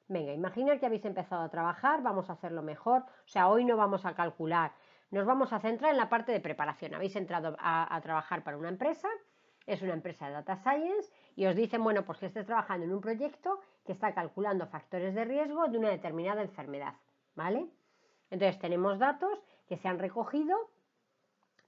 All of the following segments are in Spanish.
Venga, imaginar que habéis empezado a trabajar, vamos a hacerlo mejor. O sea, hoy no vamos a calcular, nos vamos a centrar en la parte de preparación. Habéis entrado a trabajar para una empresa, es una empresa de Data Science, y os dicen, bueno, pues que estés trabajando en un proyecto que está calculando factores de riesgo de una determinada enfermedad, ¿vale? Entonces tenemos datos que se han recogido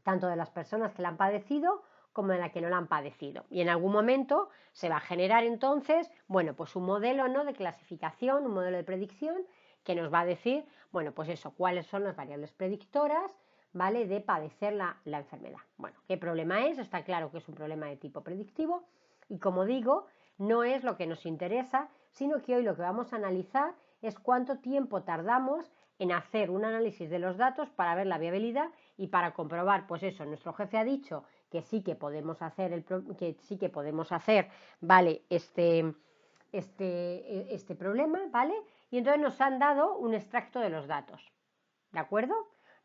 tanto de las personas que la han padecido como de las que no la han padecido. Y en algún momento se va a generar entonces, bueno, pues un modelo, ¿no?, de clasificación, un modelo de predicción que nos va a decir, bueno, pues eso, cuáles son las variables predictoras, ¿vale?, de padecer la enfermedad. Bueno, ¿qué problema es? Está claro que es un problema de tipo predictivo y, como digo, no es lo que nos interesa, sino que hoy lo que vamos a analizar es cuánto tiempo tardamos en hacer un análisis de los datos para ver la viabilidad y para comprobar, pues eso, nuestro jefe ha dicho que sí que podemos hacer, ¿vale?, este problema, ¿vale? Y entonces nos han dado un extracto de los datos, ¿de acuerdo?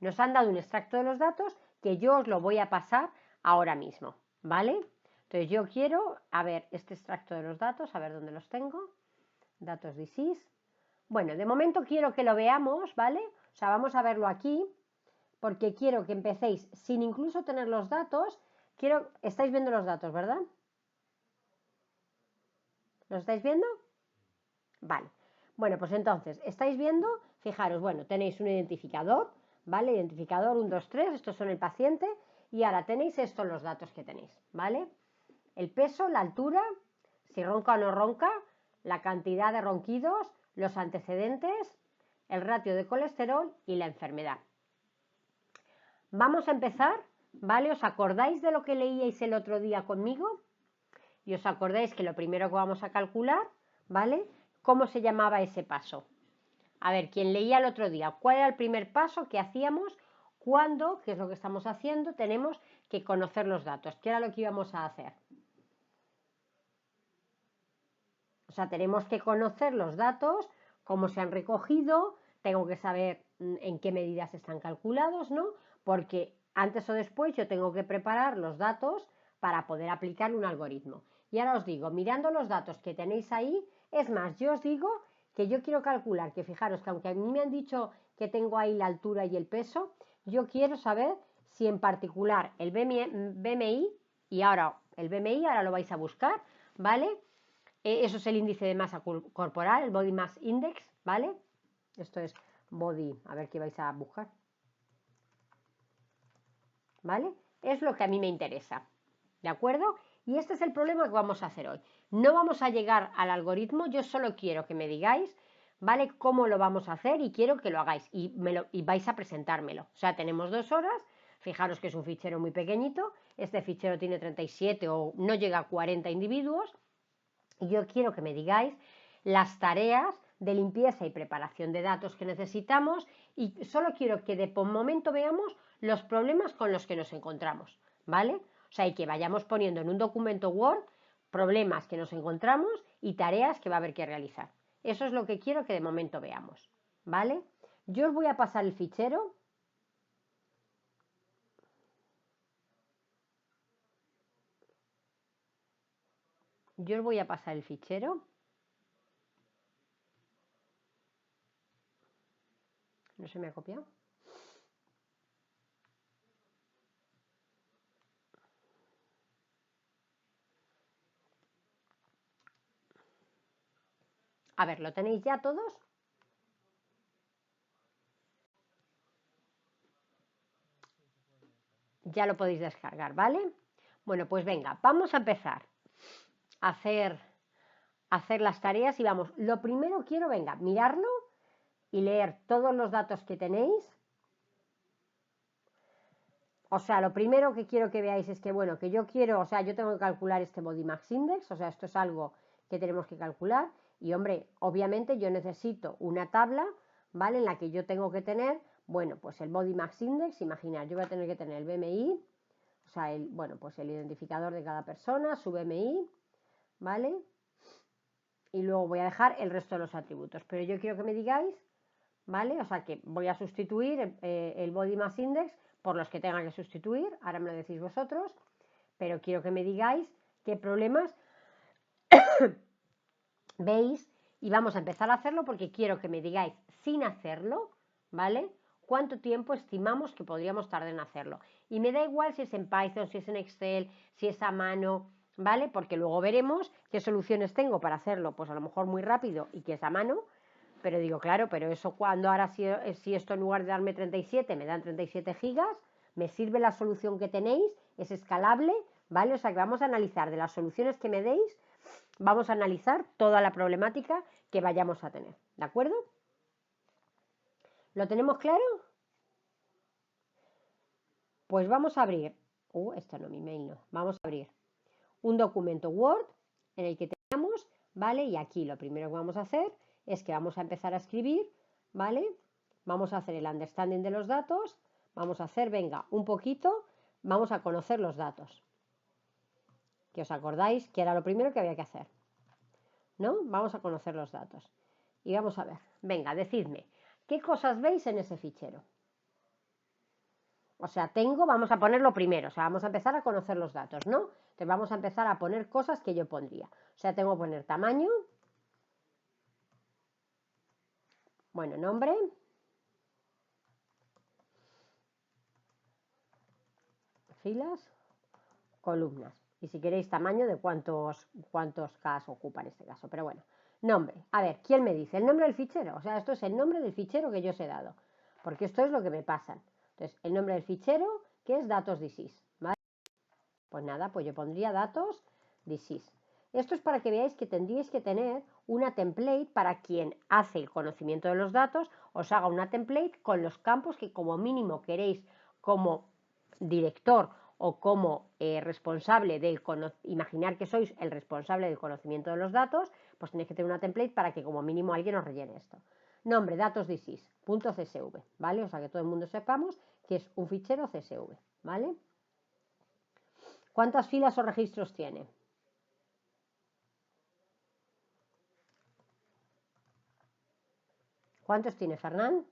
Nos han dado un extracto de los datos que yo os lo voy a pasar ahora mismo, ¿vale? Entonces yo quiero, a ver, este extracto de los datos, a ver dónde los tengo, datos disease. Bueno, de momento quiero que lo veamos, ¿vale? O sea, vamos a verlo aquí, porque quiero que empecéis sin incluso tener los datos. Estáis viendo los datos, ¿verdad? ¿Los estáis viendo? Vale. Bueno, pues entonces, estáis viendo, fijaros, bueno, tenéis un identificador, ¿vale? Identificador 1, 2, 3, estos son el paciente, y ahora tenéis estos los datos que tenéis, ¿vale? El peso, la altura, si ronca o no ronca, la cantidad de ronquidos, los antecedentes, el ratio de colesterol y la enfermedad. Vamos a empezar, ¿vale? ¿Os acordáis de lo que leíais el otro día conmigo? Y os acordáis que lo primero que vamos a calcular, ¿vale?, ¿cómo se llamaba ese paso? A ver, quien leía el otro día, ¿cuál era el primer paso que hacíamos cuando, que es lo que estamos haciendo, tenemos que conocer los datos? ¿Qué era lo que íbamos a hacer? O sea, tenemos que conocer los datos, cómo se han recogido, tengo que saber en qué medidas están calculados, ¿no? Porque antes o después yo tengo que preparar los datos para poder aplicar un algoritmo. Y ahora os digo, mirando los datos que tenéis ahí, es más, yo os digo que yo quiero calcular, que fijaros que aunque a mí me han dicho que tengo ahí la altura y el peso, yo quiero saber si en particular el BMI, y ahora el BMI, ahora lo vais a buscar, ¿vale? Eso es el índice de masa corporal, el Body Mass Index, ¿vale? Esto es body, a ver qué vais a buscar, ¿vale? Es lo que a mí me interesa, ¿de acuerdo? Y este es el problema que vamos a hacer hoy. No vamos a llegar al algoritmo, yo solo quiero que me digáis, ¿vale?, cómo lo vamos a hacer, y quiero que lo hagáis y vais a presentármelo. O sea, tenemos 2 horas, fijaros que es un fichero muy pequeñito, este fichero tiene 37 o no llega a 40 individuos, y yo quiero que me digáis las tareas de limpieza y preparación de datos que necesitamos, y solo quiero que de momento veamos los problemas con los que nos encontramos, ¿vale? O sea, y que vayamos poniendo en un documento Word problemas que nos encontramos y tareas que va a haber que realizar. Eso es lo que quiero que de momento veamos, ¿vale? Yo os voy a pasar el fichero. Yo os voy a pasar el fichero. ¿No se me ha copiado? A ver, ¿lo tenéis ya todos? Ya lo podéis descargar, ¿vale? Bueno, pues venga, vamos a empezar a hacer las tareas y vamos. Lo primero quiero, venga, mirarlo y leer todos los datos que tenéis. O sea, lo primero que quiero que veáis es que, bueno, que yo quiero, o sea, yo tengo que calcular este Body Mass Index, o sea, esto es algo que tenemos que calcular. Y, hombre, obviamente yo necesito una tabla, ¿vale?, en la que yo tengo que tener, bueno, pues el Body Mass Index, imaginar, yo voy a tener que tener el BMI, o sea, bueno, pues el identificador de cada persona, su BMI, ¿vale? Y luego voy a dejar el resto de los atributos. Pero yo quiero que me digáis, ¿vale? O sea, que voy a sustituir el Body Mass Index por los que tenga que sustituir, ahora me lo decís vosotros, pero quiero que me digáis qué problemas veis Y vamos a empezar a hacerlo porque quiero que me digáis, sin hacerlo, ¿vale? ¿Cuánto tiempo estimamos que podríamos tardar en hacerlo? Y me da igual si es en Python, si es en Excel, si es a mano, ¿vale? Porque luego veremos qué soluciones tengo para hacerlo, pues a lo mejor muy rápido y que es a mano, pero digo, claro, pero eso cuando ahora si esto en lugar de darme 37 me dan 37 gigas, me sirve la solución que tenéis, es escalable, ¿vale? O sea que vamos a analizar de las soluciones que me deis, vamos a analizar toda la problemática que vayamos a tener, ¿de acuerdo? ¿Lo tenemos claro? Pues vamos a abrir, esto no, mi mail no, vamos a abrir un documento Word en el que tenemos, ¿vale? Y aquí lo primero que vamos a hacer es que vamos a empezar a escribir, ¿vale? Vamos a hacer el understanding de los datos, vamos a hacer, venga, un poquito, vamos a conocer los datos. Que os acordáis que era lo primero que había que hacer, ¿no? Vamos a conocer los datos. Y vamos a ver, venga, decidme, ¿qué cosas veis en ese fichero? O sea, vamos a ponerlo primero, o sea, vamos a empezar a conocer los datos, ¿no? Entonces vamos a empezar a poner cosas que yo pondría. O sea, tengo que poner tamaño, bueno, nombre, filas, columnas. Y si queréis tamaño de cuántos Ks ocupa en este caso. Pero bueno, nombre. A ver, ¿quién me dice? El nombre del fichero. O sea, esto es el nombre del fichero que yo os he dado. Porque esto es lo que me pasan. Entonces, el nombre del fichero, que es datos disis. ¿Vale? Pues nada, pues yo pondría datos disis. Esto es para que veáis que tendríais que tener una template para quien hace el conocimiento de los datos, os haga una template con los campos que como mínimo queréis como director o como responsable del imaginar que sois el responsable del conocimiento de los datos, pues tenéis que tener una template para que como mínimo alguien os rellene esto. Nombre, datos disis, .csv, ¿vale? O sea que todo el mundo sepamos que es un fichero CSV, ¿vale? ¿Cuántas filas o registros tiene? ¿Cuántos tiene Fernán?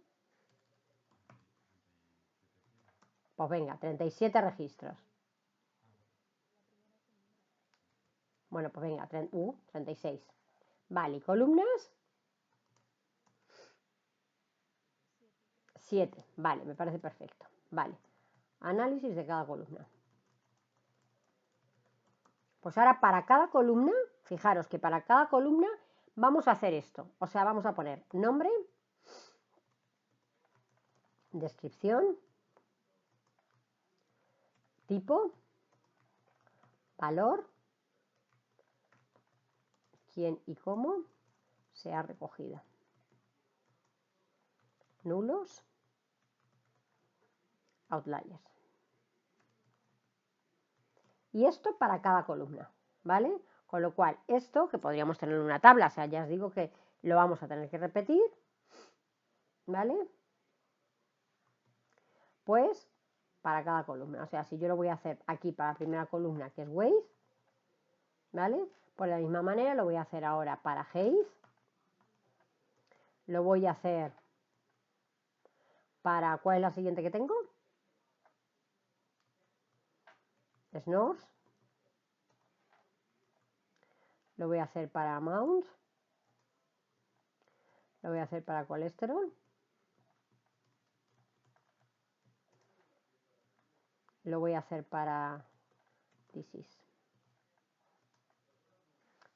Pues venga, 37 registros. Bueno, pues venga, 36. Vale, ¿y columnas? 7. Vale, me parece perfecto. Vale, análisis de cada columna. Pues ahora para cada columna, fijaros que para cada columna vamos a hacer esto. O sea, vamos a poner nombre, descripción, tipo, valor, quién y cómo se ha recogido. Nulos, outliers. Y esto para cada columna, ¿vale? Con lo cual, esto que podríamos tener en una tabla, o sea, ya os digo que lo vamos a tener que repetir, ¿vale? Pues para cada columna. O sea, si yo lo voy a hacer aquí para la primera columna, que es Waze, ¿vale? Pues de la misma manera lo voy a hacer ahora para Haze. Lo voy a hacer para... ¿Cuál es la siguiente que tengo? Snores. Lo voy a hacer para Mounts. Lo voy a hacer para colesterol. Lo voy a hacer para disease.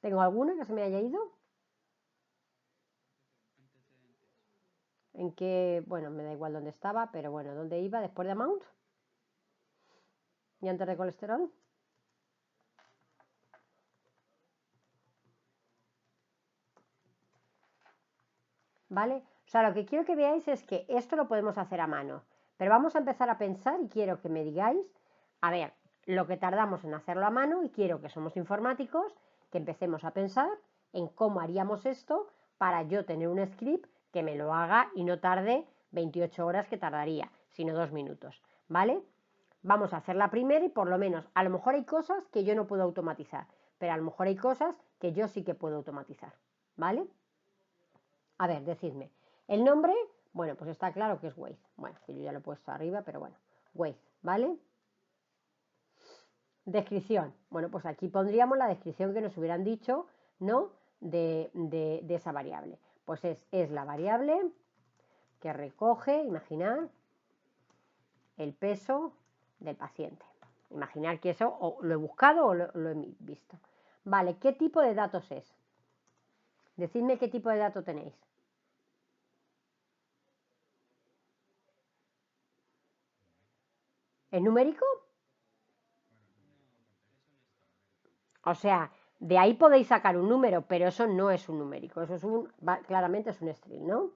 ¿Tengo alguna que se me haya ido? En que, bueno, me da igual dónde estaba, pero bueno, ¿dónde iba después de Mount? ¿Y antes de colesterol? ¿Vale? O sea, lo que quiero que veáis es que esto lo podemos hacer a mano, pero vamos a empezar a pensar y quiero que me digáis, a ver, lo que tardamos en hacerlo a mano y quiero que somos informáticos, que empecemos a pensar en cómo haríamos esto para yo tener un script que me lo haga y no tarde 28 horas que tardaría, sino 2 minutos, ¿vale? Vamos a hacer la primera y por lo menos, a lo mejor hay cosas que yo no puedo automatizar, pero a lo mejor hay cosas que yo sí que puedo automatizar, ¿vale? A ver, decidme. El nombre, bueno, pues está claro que es Waze. Bueno, que yo ya lo he puesto arriba, pero bueno, Waze, ¿vale? Descripción. Bueno, pues aquí pondríamos la descripción que nos hubieran dicho, ¿no? de esa variable. Pues es la variable que recoge, imaginar, el peso del paciente. Imaginar que eso o lo he buscado o lo he visto. Vale, ¿qué tipo de datos es? Decidme qué tipo de dato tenéis. ¿Es numérico? O sea, de ahí podéis sacar un número, pero eso no es un numérico, eso es claramente es un string, ¿no?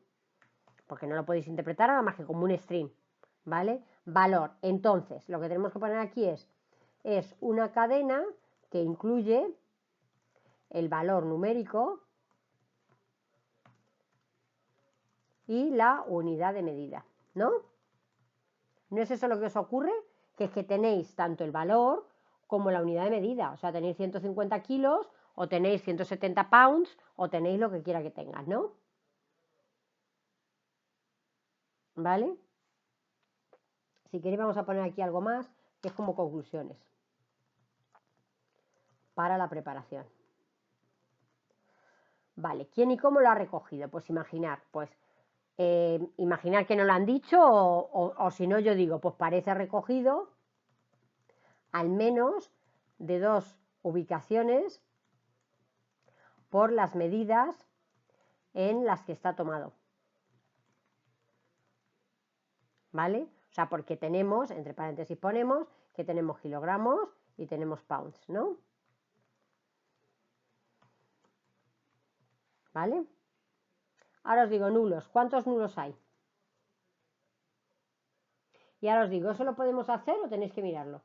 Porque no lo podéis interpretar nada más que como un string, ¿vale? Valor. Entonces, lo que tenemos que poner aquí es una cadena que incluye el valor numérico y la unidad de medida, ¿no? ¿No es eso lo que os ocurre? Que es que tenéis tanto el valor como la unidad de medida. O sea, tenéis 150 kilos o tenéis 170 pounds o tenéis lo que quiera que tengas, ¿no? ¿Vale? Si queréis vamos a poner aquí algo más, que es como conclusiones para la preparación. Vale, ¿quién y cómo lo ha recogido? Pues imaginar que no lo han dicho o si no yo digo, pues parece recogido al menos de 2 ubicaciones por las medidas en las que está tomado. ¿Vale? O sea, porque tenemos, entre paréntesis ponemos, que tenemos kilogramos y tenemos pounds, ¿no? ¿Vale? Ahora os digo nulos. ¿Cuántos nulos hay? Y ahora os digo, ¿eso lo podemos hacer o tenéis que mirarlo?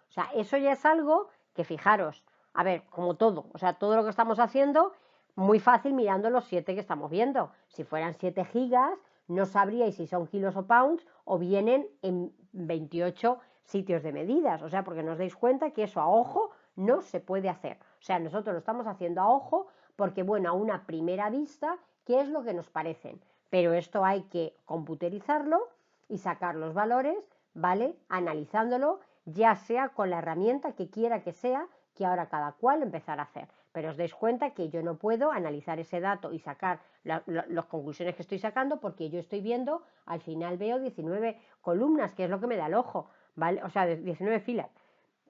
O sea, eso ya es algo que fijaros, a ver, como todo, o sea, todo lo que estamos haciendo, muy fácil mirando los 7 que estamos viendo. Si fueran 7 gigas, no sabríais si son kilos o pounds o vienen en 28 sitios de medidas. O sea, porque nos dais cuenta que eso a ojo no se puede hacer. O sea, nosotros lo estamos haciendo a ojo porque, bueno, a una primera vista, ¿qué es lo que nos parecen? Pero esto hay que computerizarlo y sacar los valores, ¿vale? Analizándolo, ya sea con la herramienta que quiera que sea, que ahora cada cual empezar a hacer. Pero os dais cuenta que yo no puedo analizar ese dato y sacar las conclusiones que estoy sacando porque yo estoy viendo, al final veo 19 columnas, que es lo que me da el ojo, ¿vale? O sea, 19 filas,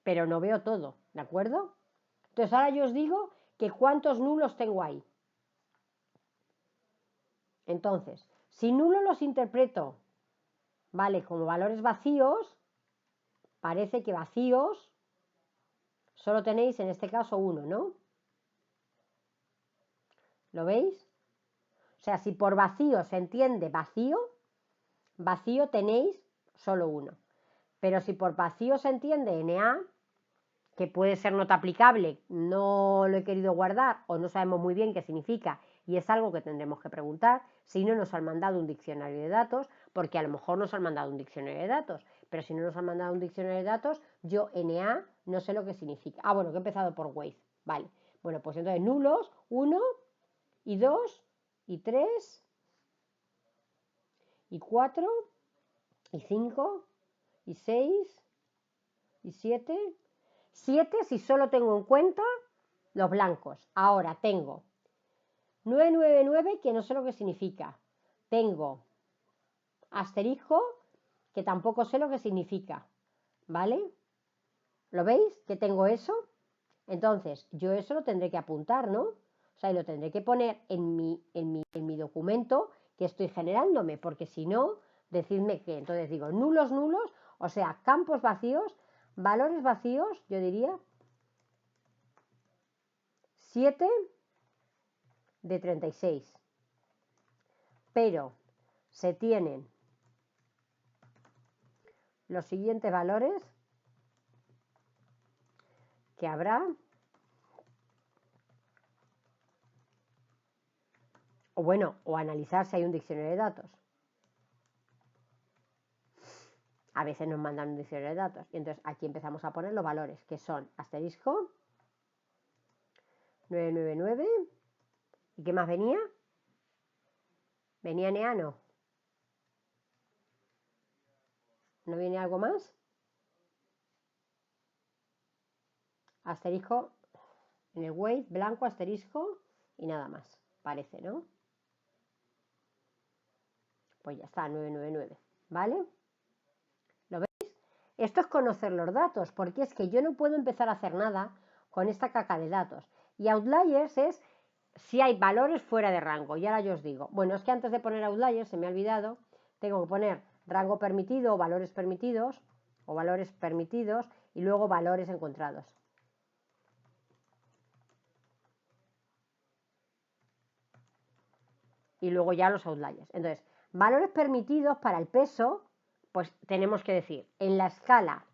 pero no veo todo, ¿de acuerdo? Entonces ahora yo os digo que cuántos nulos tengo ahí. Entonces, si nulos los interpreto, ¿vale? Como valores vacíos, parece que vacíos solo tenéis en este caso uno, ¿no? ¿Lo veis? O sea, si por vacío se entiende vacío, vacío tenéis solo uno. Pero si por vacío se entiende NA, que puede ser nota aplicable, no lo he querido guardar o no sabemos muy bien qué significa y es algo que tendremos que preguntar, si no nos han mandado un diccionario de datos, porque a lo mejor nos han mandado un diccionario de datos, pero si no nos han mandado un diccionario de datos, yo NA no sé lo que significa. Ah, bueno, que he empezado por Waze, vale. Bueno, pues entonces nulos, 1 y 2 y 3 y 4 y 5 y 6 y 7. 7 si solo tengo en cuenta los blancos. Ahora tengo 999 que no sé lo que significa. Tengo asterisco que tampoco sé lo que significa. ¿Vale? ¿Lo veis? Que tengo eso. Entonces, yo eso lo tendré que apuntar, ¿no? O sea, y lo tendré que poner en mi documento que estoy generándome, porque si no, decidme que. Entonces digo, nulos, nulos, o sea, campos vacíos, valores vacíos, yo diría 7 de 36. Pero se tienen los siguientes valores que habrá, o bueno, o analizar si hay un diccionario de datos. A veces nos mandan un diccionario de datos. Y entonces aquí empezamos a poner los valores, que son asterisco, 999. ¿Y qué más venía? ¿Venía neano? ¿No viene algo más? Asterisco En el weight, blanco, asterisco y nada más. Parece, ¿no? Pues ya está, 999, ¿vale? ¿Lo veis? Esto es conocer los datos, porque es que yo no puedo empezar a hacer nada con esta caca de datos. Y outliers es si hay valores fuera de rango. Y ahora yo os digo, bueno, es que antes de poner outliers, se me ha olvidado, tengo que poner rango permitido o valores permitidos y luego valores encontrados. Y luego ya los outliers. Entonces, valores permitidos para el peso, pues tenemos que decir, en la escala,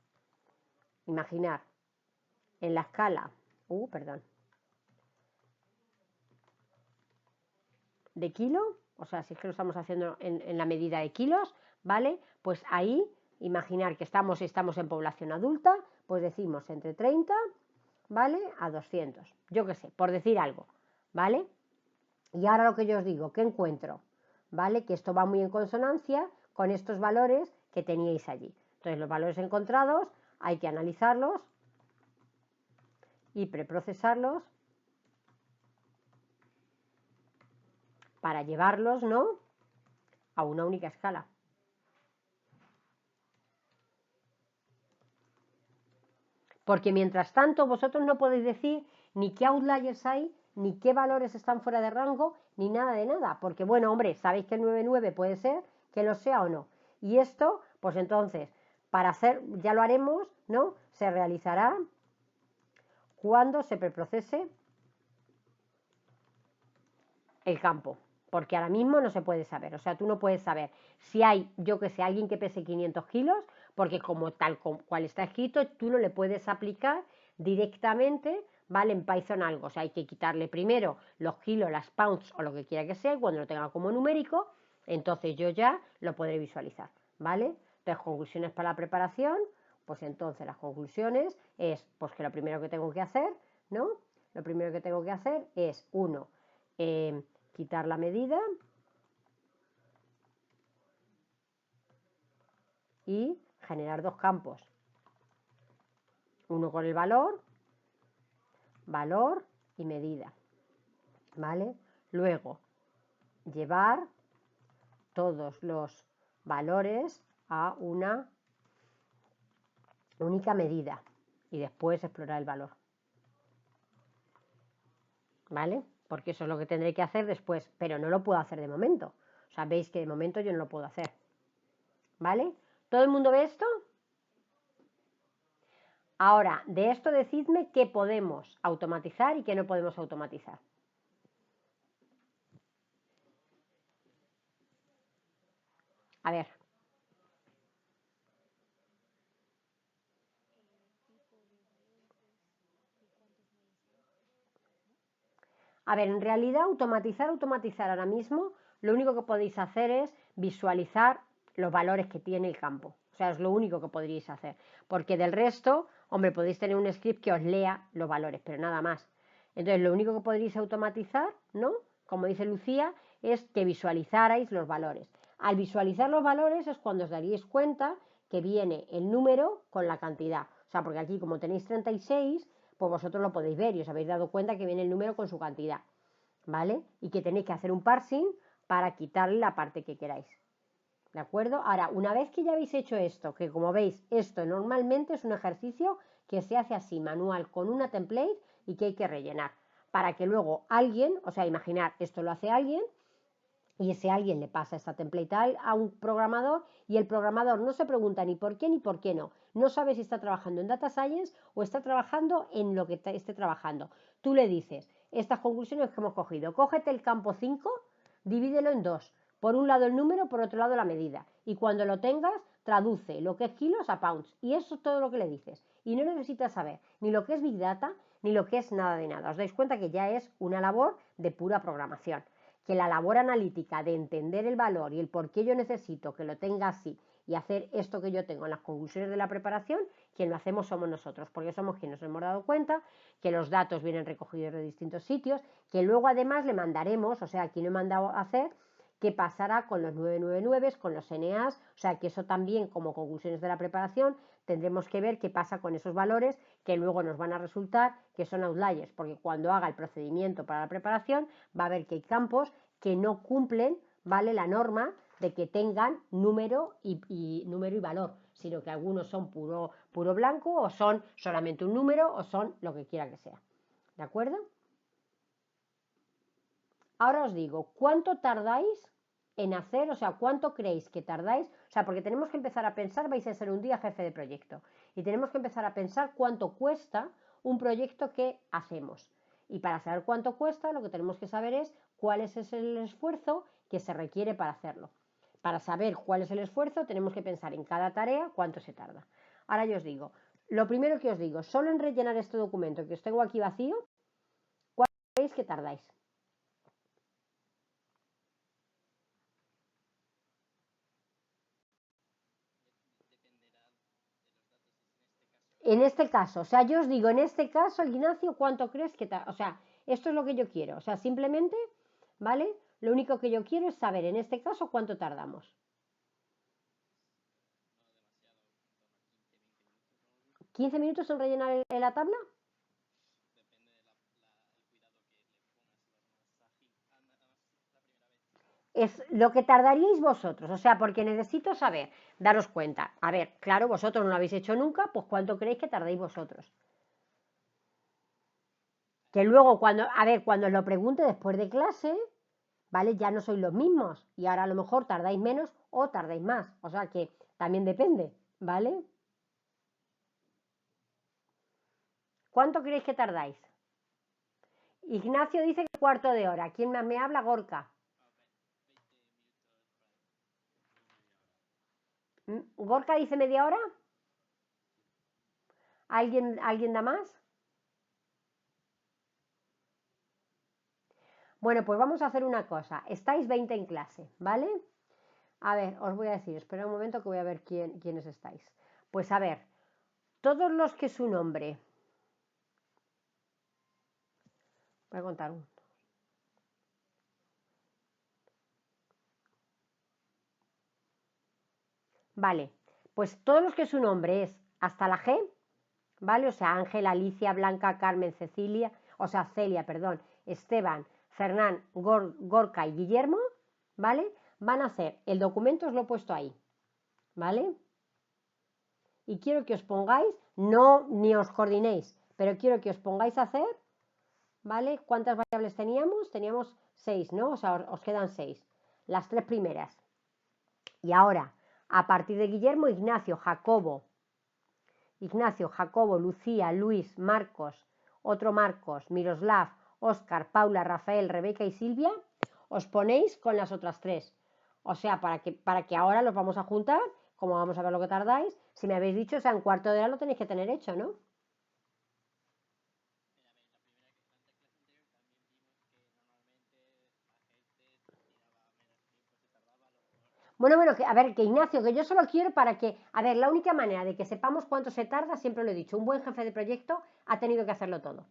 imaginar, en la escala, de kilo, o sea, si es que lo estamos haciendo en la medida de kilos, ¿vale? Pues ahí, imaginar que estamos en población adulta, pues decimos entre 30, ¿vale? A 200, yo qué sé, por decir algo, ¿vale? Y ahora lo que yo os digo, ¿qué encuentro? ¿Vale? Que esto va muy en consonancia con estos valores que teníais allí. Entonces, los valores encontrados hay que analizarlos y preprocesarlos para llevarlos, ¿no?, a una única escala. Porque mientras tanto vosotros no podéis decir ni qué outliers hay, ni qué valores están fuera de rango, ni nada de nada. Porque bueno, hombre, sabéis que el 99 puede ser que lo sea o no. Y esto, pues entonces, para hacer, ya lo haremos, ¿no? Se realizará cuando se preprocese el campo. Porque ahora mismo no se puede saber. O sea, tú no puedes saber si hay, yo que sé, alguien que pese 500 kilos, porque como tal cual está escrito, tú no le puedes aplicar directamente, ¿vale? En Python algo. O sea, hay que quitarle primero los kilos, las pounds o lo que quiera que sea, y cuando lo tenga como numérico, entonces yo ya lo podré visualizar, ¿vale? Entonces, conclusiones para la preparación, pues entonces las conclusiones es, pues que lo primero que tengo que hacer, ¿no? Lo primero que tengo que hacer es, uno, quitar la medida y generar dos campos, uno con el valor y medida, ¿vale? Luego, llevar todos los valores a una única medida y después explorar el valor, ¿vale? Porque eso es lo que tendré que hacer después, pero no lo puedo hacer de momento. O sea, veis que de momento yo no lo puedo hacer, ¿vale? ¿Todo el mundo ve esto? Ahora, de esto decidme qué podemos automatizar y qué no podemos automatizar. A ver. A ver, en realidad automatizar ahora mismo, lo único que podéis hacer es visualizar los valores que tiene el campo. O sea, es lo único que podríais hacer. Porque del resto, hombre, podéis tener un script que os lea los valores, pero nada más. Entonces, lo único que podríais automatizar, ¿no? Como dice Lucía, es que visualizarais los valores. Al visualizar los valores es cuando os daríais cuenta que viene el número con la cantidad. O sea, porque aquí como tenéis 36, pues vosotros lo podéis ver y os habéis dado cuenta que viene el número con su cantidad, ¿vale? Y que tenéis que hacer un parsing para quitarle la parte que queráis, ¿de acuerdo? Ahora, una vez que ya habéis hecho esto, que como veis, esto normalmente es un ejercicio que se hace así, manual, con una template y que hay que rellenar, para que luego alguien, o sea, imaginar, esto lo hace alguien, y ese alguien le pasa esta template a un programador y el programador no se pregunta ni por qué no. No sabe si está trabajando en Data Science o está trabajando en lo que esté trabajando. Tú le dices, estas conclusiones que hemos cogido, cógete el campo 5, divídelo en dos. Por un lado el número, por otro lado la medida. Y cuando lo tengas, traduce lo que es kilos a pounds. Y eso es todo lo que le dices. Y no necesitas saber ni lo que es Big Data, ni lo que es nada de nada. Os dais cuenta que ya es una labor de pura programación, que la labor analítica de entender el valor y el por qué yo necesito que lo tenga así y hacer esto que yo tengo en las conclusiones de la preparación, quien lo hacemos somos nosotros, porque somos quienes nos hemos dado cuenta que los datos vienen recogidos de distintos sitios, que luego además le mandaremos, o sea, aquí lo he mandado a hacer, qué pasará con los 999, con los NAs, o sea, que eso también como conclusiones de la preparación tendremos que ver qué pasa con esos valores que luego nos van a resultar que son outliers, porque cuando haga el procedimiento para la preparación va a ver que hay campos que no cumplen, ¿vale?, la norma de que tengan número y valor, sino que algunos son puro blanco o son solamente un número o son lo que quiera que sea. ¿De acuerdo? Ahora os digo, ¿cuánto tardáis en hacer? O sea, ¿cuánto creéis que tardáis? O sea, porque tenemos que empezar a pensar, vais a ser un día jefe de proyecto, y tenemos que empezar a pensar cuánto cuesta un proyecto que hacemos. Y para saber cuánto cuesta, lo que tenemos que saber es cuál es el esfuerzo que se requiere para hacerlo. Para saber cuál es el esfuerzo, tenemos que pensar en cada tarea cuánto se tarda. Ahora yo os digo, lo primero que os digo, solo en rellenar este documento que os tengo aquí vacío, ¿cuánto creéis que tardáis? En este caso, o sea, yo os digo, en este caso, Ignacio, ¿cuánto crees que tarda? O sea, esto es lo que yo quiero. O sea, simplemente, ¿vale? Lo único que yo quiero es saber, en este caso, cuánto tardamos. 15 minutos en rellenar la tabla? Es lo que tardaríais vosotros, o sea, porque necesito saber, daros cuenta. A ver, claro, vosotros no lo habéis hecho nunca, pues ¿cuánto creéis que tardáis vosotros? Que luego cuando os lo pregunte después de clase, ¿vale? Ya no sois los mismos y ahora a lo mejor tardáis menos o tardáis más, o sea que también depende, ¿vale? ¿Cuánto creéis que tardáis? Ignacio dice que cuarto de hora. ¿Quién más me habla? Gorka. ¿Gorka dice media hora? ¿Alguien da más? Bueno, pues vamos a hacer una cosa. Estáis 20 en clase, ¿vale? A ver, os voy a decir, espera un momento que voy a ver quiénes estáis. Pues a ver, todos los que su nombre. Voy a contar uno. Vale, pues todos los que su nombre es hasta la G, ¿vale? O sea, Ángela, Alicia, Blanca, Carmen, Cecilia, o sea, Celia, perdón, Esteban, Fernán, Gorka y Guillermo, ¿vale? Van a hacer, el documento os lo he puesto ahí, ¿vale? Y quiero que os pongáis, no ni os coordinéis, pero quiero que os pongáis a hacer, ¿vale? ¿Cuántas variables teníamos? Teníamos 6, ¿no? O sea, os quedan 6, las 3 primeras. Y ahora, a partir de Guillermo, Jacobo, Lucía, Luis, Marcos, otro Marcos, Miroslav, Óscar, Paula, Rafael, Rebeca y Silvia, os ponéis con las otras 3. O sea, para que ahora los vamos a juntar, como vamos a ver lo que tardáis, si me habéis dicho, o sea, en cuarto de hora lo tenéis que tener hecho, ¿no? Bueno, a ver, que Ignacio, que yo solo quiero para que, a ver, la única manera de que sepamos cuánto se tarda, siempre lo he dicho, un buen jefe de proyecto ha tenido que hacerlo todo.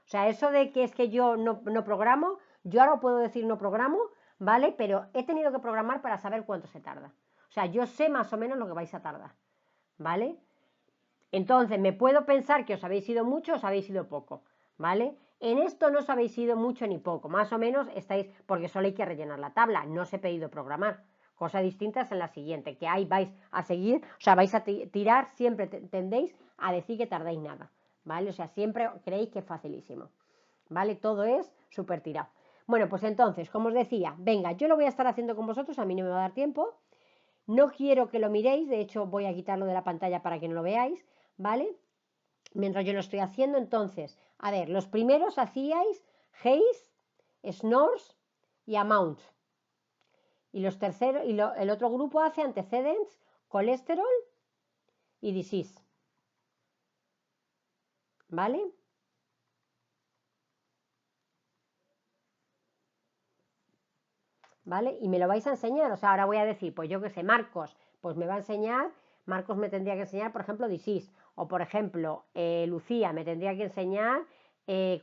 O sea, eso de que es que yo no programo, yo ahora puedo decir no programo, ¿vale? Pero he tenido que programar para saber cuánto se tarda. O sea, yo sé más o menos lo que vais a tardar, ¿vale? Entonces, me puedo pensar que os habéis ido mucho, os habéis ido poco, ¿vale? En esto no os habéis ido mucho ni poco, más o menos estáis, porque solo hay que rellenar la tabla, no os he pedido programar. Cosa distinta es en la siguiente, que ahí vais a seguir, o sea, vais a tirar, siempre tendéis a decir que tardáis nada, ¿vale? O sea, siempre creéis que es facilísimo, ¿vale? Todo es súper tirado. Bueno, pues entonces, como os decía, venga, yo lo voy a estar haciendo con vosotros, a mí no me va a dar tiempo, no quiero que lo miréis, de hecho voy a quitarlo de la pantalla para que no lo veáis, ¿vale? Mientras yo lo estoy haciendo, entonces, a ver, los primeros hacíais haze, snores y amount. Y los terceros, el otro grupo hace antecedents, colesterol y disease. ¿Vale? ¿Vale? Y me lo vais a enseñar, o sea, ahora voy a decir, pues yo qué sé, Marcos, pues me va a enseñar, Marcos me tendría que enseñar, por ejemplo, disease, o por ejemplo, Lucía me tendría que enseñar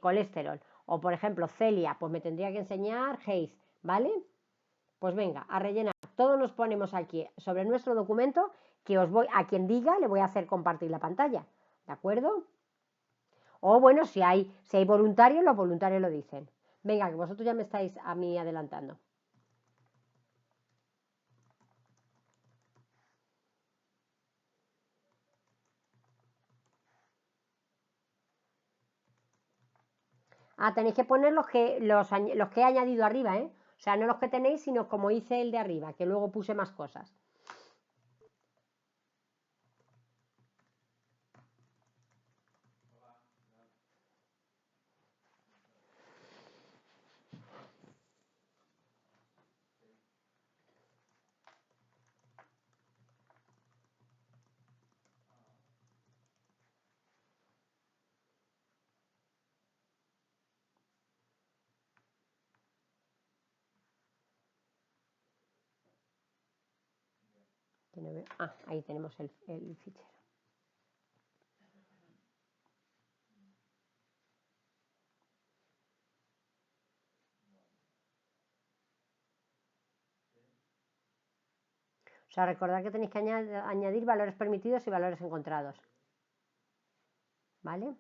colesterol, o por ejemplo, Celia, pues me tendría que enseñar haze, ¿vale? Pues venga, a rellenar. Todos nos ponemos aquí sobre nuestro documento, que a quien diga le voy a hacer compartir la pantalla, ¿de acuerdo? O bueno, si hay voluntarios, los voluntarios lo dicen. Venga, que vosotros ya me estáis a mí adelantando. Tenéis que poner los que he añadido arriba, ¿eh? O sea, no los que tenéis, sino como hice el de arriba, que luego puse más cosas. Que no veo. Ahí tenemos el fichero. O sea, recordad que tenéis que añadir valores permitidos y valores encontrados. ¿Vale?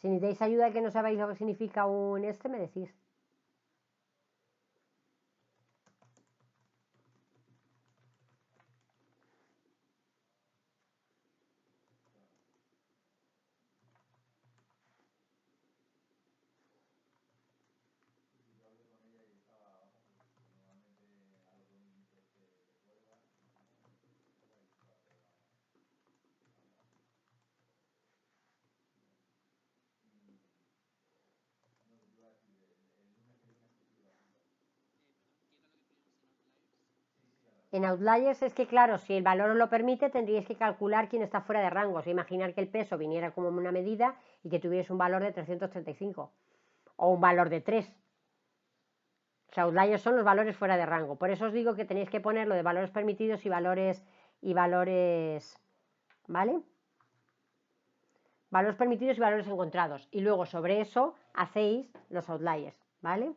Si necesitáis ayuda y que no sabéis lo que significa me decís. En Outliers es que, claro, si el valor os lo permite, tendríais que calcular quién está fuera de rango. O sea, imaginar que el peso viniera como una medida y que tuviese un valor de 335 o un valor de 3. O sea, outliers son los valores fuera de rango. Por eso os digo que tenéis que ponerlo de valores permitidos y valores, ¿vale? Valores permitidos y valores encontrados. Y luego sobre eso hacéis los outliers, ¿vale?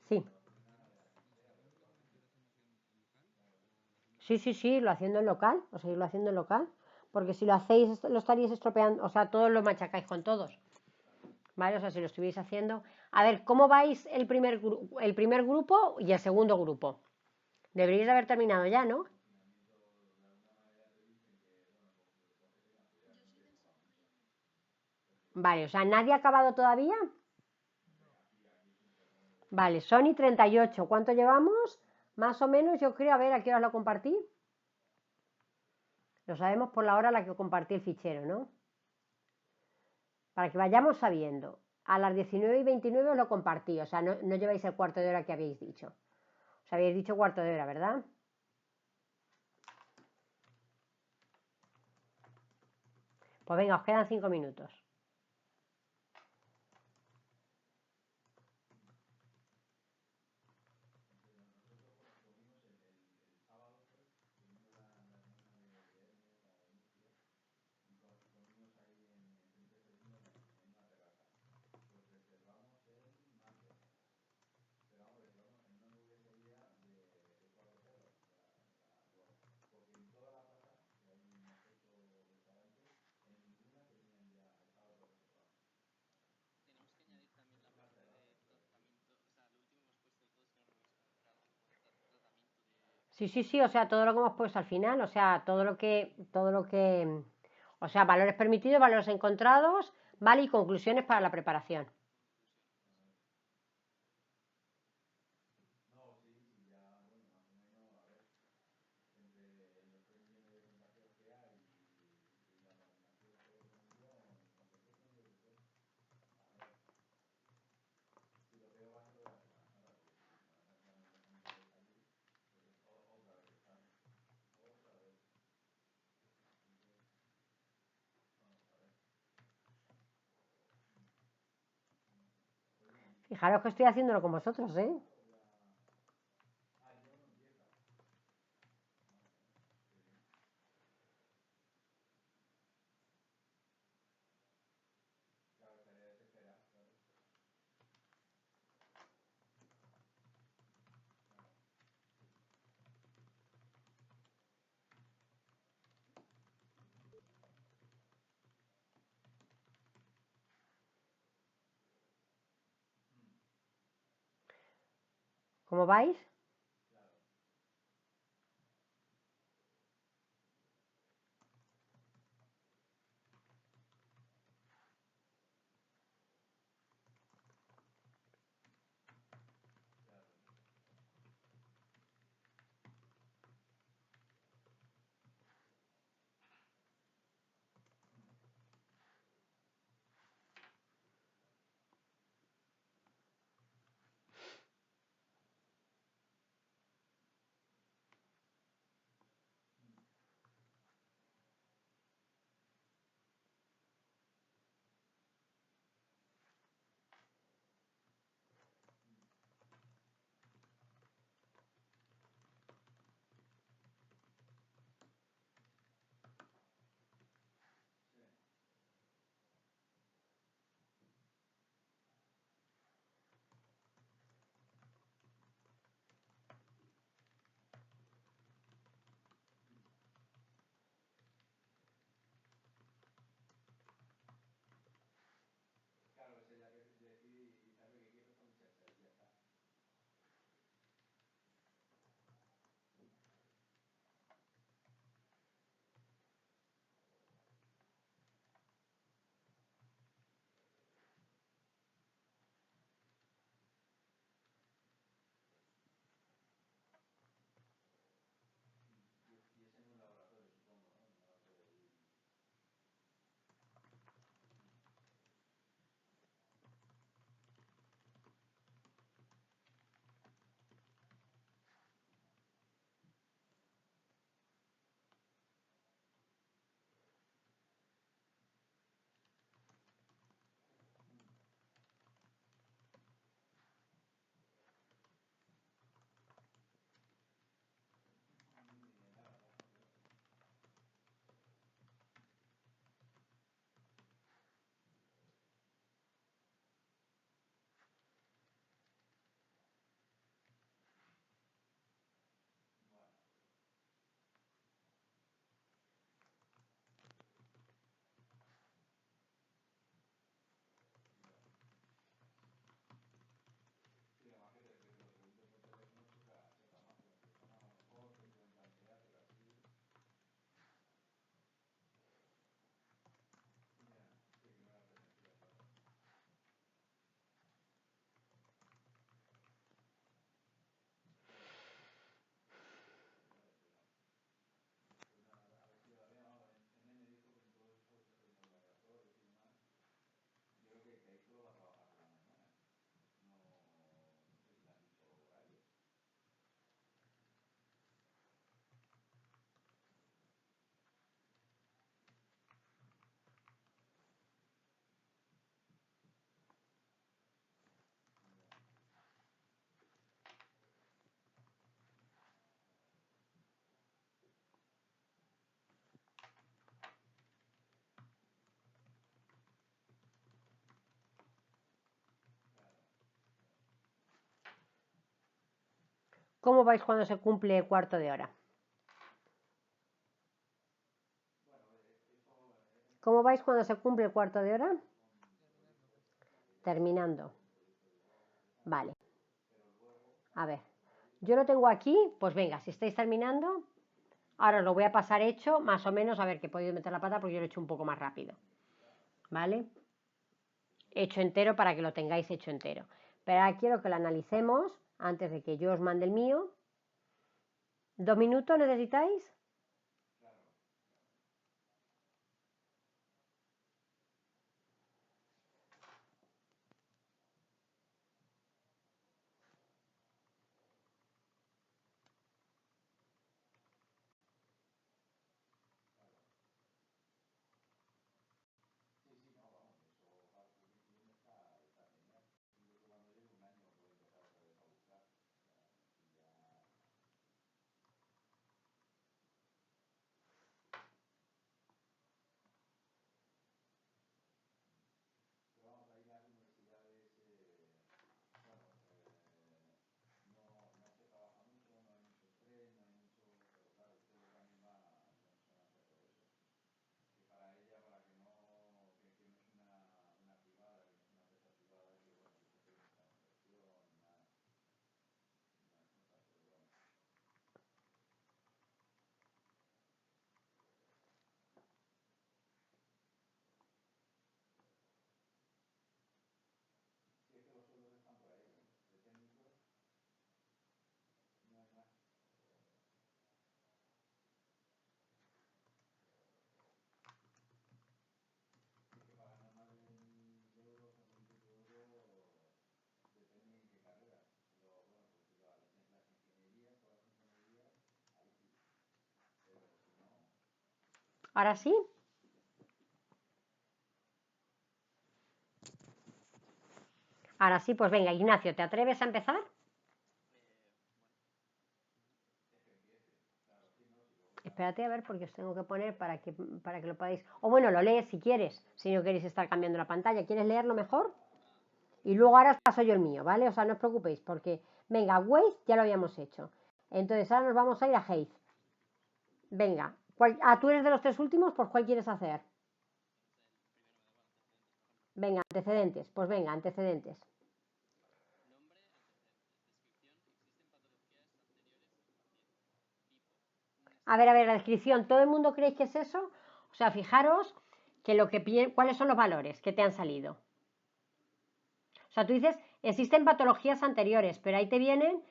Sí, sí, sí, sí, lo haciendo en local, o seguirlo haciendo en local, porque si lo hacéis, lo estaríais estropeando, o sea, todos lo machacáis con todos, ¿vale? O sea, si lo estuvierais haciendo. A ver, ¿cómo vais el primer grupo y el segundo grupo? Deberíais de haber terminado ya, ¿no? Vale, o sea, ¿nadie ha acabado todavía? Vale, Sony 38. ¿Cuánto llevamos? Más o menos, yo creo, a ver, ¿a qué hora lo compartí? Lo sabemos por la hora a la que compartí el fichero, ¿no? Para que vayamos sabiendo. A las 19:29 os lo compartí, o sea, no, no lleváis el cuarto de hora que habéis dicho. Os habéis dicho cuarto de hora, ¿verdad? Pues venga, os quedan 5 minutos. Sí, sí, sí, o sea, todo lo que hemos puesto al final, o sea, o sea, valores permitidos, valores encontrados, ¿vale? Y conclusiones para la preparación. Fijaros que estoy haciéndolo con vosotros, ¿eh? ¿Cómo vais? ¿Cómo vais cuando se cumple cuarto de hora? ¿Cómo vais cuando se cumple el cuarto de hora? Terminando. Vale. A ver. Yo lo tengo aquí, pues venga, si estáis terminando, ahora os lo voy a pasar hecho, más o menos, a ver que he podido meter la pata porque yo lo he hecho un poco más rápido. ¿Vale? Hecho entero para que lo tengáis hecho entero. Pero ahora quiero que lo analicemos antes de que yo os mande el mío. ¿2 minutos necesitáis? ¿Ahora sí? Ahora sí, pues venga, Ignacio, ¿te atreves a empezar? Espérate a ver porque os tengo que poner para que lo podáis. O bueno, lo lees si quieres, si no queréis estar cambiando la pantalla. ¿Quieres leerlo mejor? Y luego ahora os paso yo el mío, ¿vale? O sea, no os preocupéis porque, venga, Waze ya lo habíamos hecho. Entonces ahora nos vamos a ir a Haze. Venga, tú eres de los tres últimos, pues ¿cuál quieres hacer? Venga, antecedentes. Pues venga, antecedentes. A ver, la descripción. ¿Todo el mundo cree que es eso? O sea, fijaros que cuáles son los valores que te han salido. O sea, tú dices, existen patologías anteriores, pero ahí te vienen.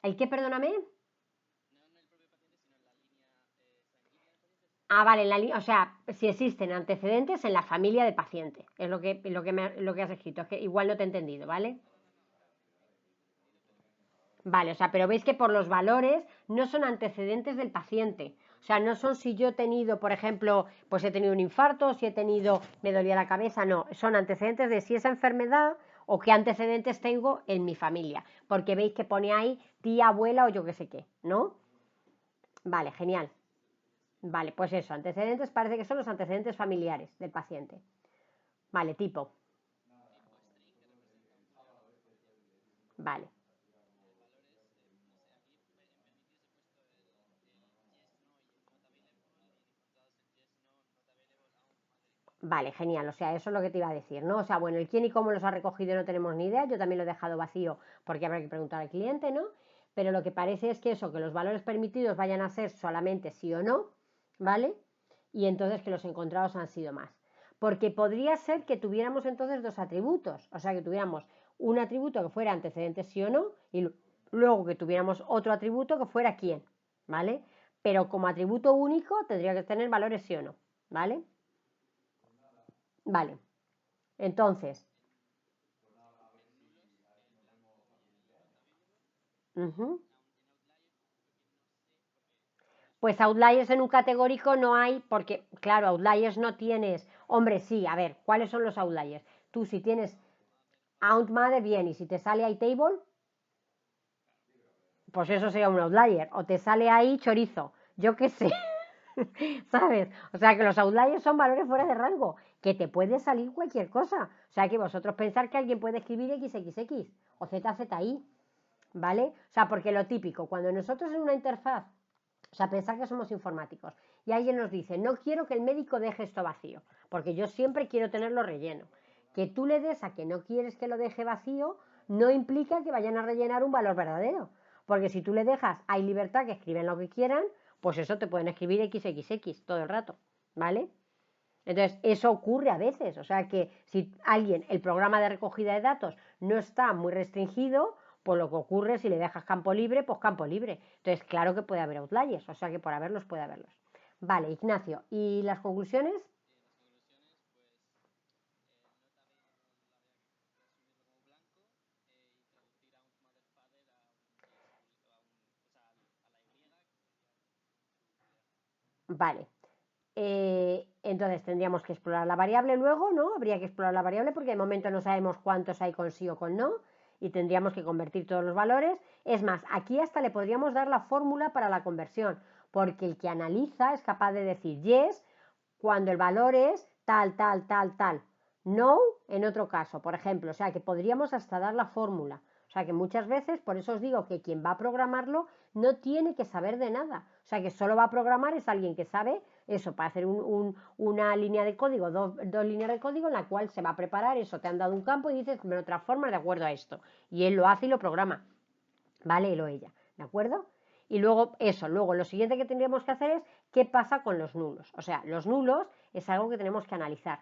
¿El qué, perdóname? Ah, vale, o sea, si existen antecedentes en la familia del paciente. Es lo que has escrito. Es que igual no te he entendido, ¿vale? Vale, o sea, pero veis que por los valores no son antecedentes del paciente. O sea, no son si yo he tenido, por ejemplo, pues he tenido un infarto, si he tenido, me dolía la cabeza, no. Son antecedentes de si esa enfermedad o qué antecedentes tengo en mi familia. Porque veis que pone ahí tía, abuela o yo qué sé qué, ¿no? Vale, genial. Vale, pues eso, antecedentes parece que son los antecedentes familiares del paciente. Vale, tipo. Vale. Vale, genial. O sea, eso es lo que te iba a decir, ¿no? O sea, bueno, el quién y cómo los ha recogido no tenemos ni idea. Yo también lo he dejado vacío porque habrá que preguntar al cliente, ¿no? Pero lo que parece es que eso, que los valores permitidos vayan a ser solamente sí o no, ¿vale? Y entonces que los encontrados han sido más. Porque podría ser que tuviéramos entonces dos atributos. O sea, que tuviéramos un atributo que fuera antecedente sí o no y luego que tuviéramos otro atributo que fuera quién, ¿vale? Pero como atributo único tendría que tener valores sí o no, ¿vale? Vale. Entonces, ujú, pues outliers en un categórico no hay, porque, claro, outliers no tienes. Hombre, sí, a ver, ¿cuáles son los outliers? Tú, si tienes Mother, bien, y si te sale iTable, pues eso sería un outlier. O te sale ahí chorizo, yo qué sé, ¿sabes? O sea, que los outliers son valores fuera de rango, que te puede salir cualquier cosa. O sea, que vosotros pensar que alguien puede escribir XXX o ZZI. ¿vale? O sea, porque lo típico, cuando nosotros en una interfaz, o sea, pensar que somos informáticos y alguien nos dice, no quiero que el médico deje esto vacío, porque yo siempre quiero tenerlo relleno. Que tú le des a que no quieres que lo deje vacío no implica que vayan a rellenar un valor verdadero, porque si tú le dejas, hay libertad que escriben lo que quieran, pues eso te pueden escribir XXX todo el rato, ¿vale? Entonces, eso ocurre a veces, o sea que si alguien, el programa de recogida de datos no está muy restringido, pues lo que ocurre si le dejas campo libre, pues campo libre. Entonces, claro que puede haber outliers, o sea que por haberlos puede haberlos. Vale, Ignacio, ¿y las conclusiones? Vale. Entonces tendríamos que explorar la variable luego, ¿no? Habría que explorar la variable porque de momento no sabemos cuántos hay con sí o con no y tendríamos que convertir todos los valores. Es más, aquí hasta le podríamos dar la fórmula para la conversión, porque el que analiza es capaz de decir yes cuando el valor es tal, tal, tal, tal. No en otro caso, por ejemplo. O sea, que podríamos hasta dar la fórmula. O sea, que muchas veces, por eso os digo que quien va a programarlo no tiene que saber de nada. O sea, que solo va a programar es alguien que sabe eso, para hacer una línea de código, dos líneas de código en la cual se va a preparar eso. Te han dado un campo y dices, me lo transformas de acuerdo a esto. Y él lo hace y lo programa. ¿Vale? Él o ella. ¿De acuerdo? Y luego eso, luego lo siguiente que tendríamos que hacer es qué pasa con los nulos. O sea, los nulos es algo que tenemos que analizar,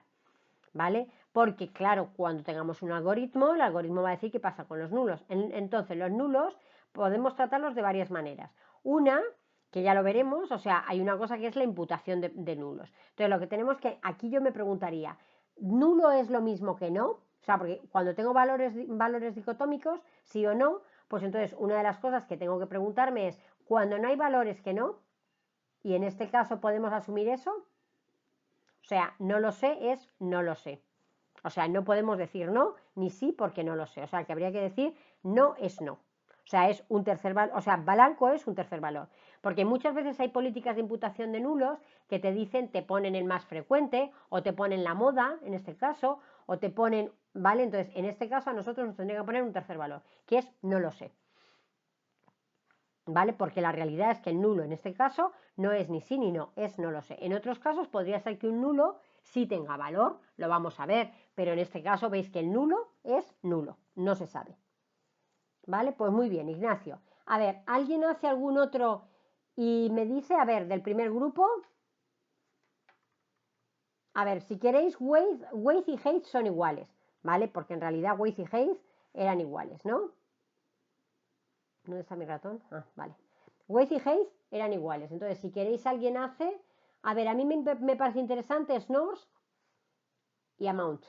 ¿vale? Porque claro, cuando tengamos un algoritmo, el algoritmo va a decir qué pasa con los nulos. Entonces, los nulos podemos tratarlos de varias maneras. Una, que ya lo veremos, o sea, hay una cosa que es la imputación de nulos. Entonces, lo que tenemos que, aquí yo me preguntaría, ¿nulo es lo mismo que no? O sea, porque cuando tengo valores dicotómicos, sí o no, pues entonces una de las cosas que tengo que preguntarme es, cuando no hay valores que no, y en este caso podemos asumir eso, o sea, no lo sé es no lo sé. O sea, no podemos decir no ni sí porque no lo sé. O sea, que habría que decir no es no. O sea, es un tercer valor, o sea, blanco es un tercer valor. Porque muchas veces hay políticas de imputación de nulos que te dicen, te ponen el más frecuente, o te ponen la moda, en este caso, o te ponen, ¿vale? Entonces, en este caso a nosotros nos tendría que poner un tercer valor, que es no lo sé. ¿Vale? Porque la realidad es que el nulo en este caso no es ni sí ni no, es no lo sé. En otros casos podría ser que un nulo sí tenga valor, lo vamos a ver, pero en este caso veis que el nulo es nulo, no se sabe. ¿Vale? Pues muy bien, Ignacio. A ver, ¿alguien hace algún otro y me dice, a ver, del primer grupo? A ver, si queréis, Waze y Hate son iguales, ¿vale? Porque en realidad Waze y Hate eran iguales, ¿no? ¿Dónde está mi ratón? Ah, vale. Waze y Haze eran iguales. Entonces, si queréis, alguien hace. A ver, a mí me parece interesante Snores y Amount.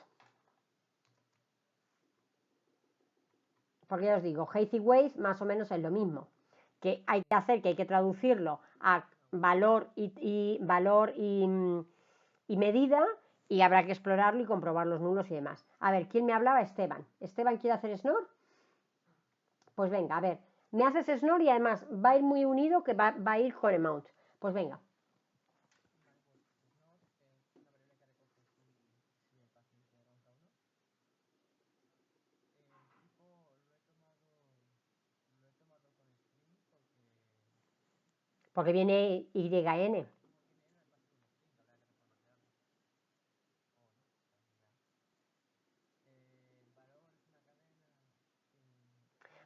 Porque ya os digo, Haze y Waze más o menos es lo mismo. Que hay que hacer, que hay que traducirlo a valor y medida y habrá que explorarlo y comprobar los nulos y demás. A ver, ¿quién me hablaba? Esteban. ¿Esteban quiere hacer Snore? Pues venga, a ver. Me haces Snore y además va a ir muy unido que va a ir con Amount. Pues venga. Porque viene YN.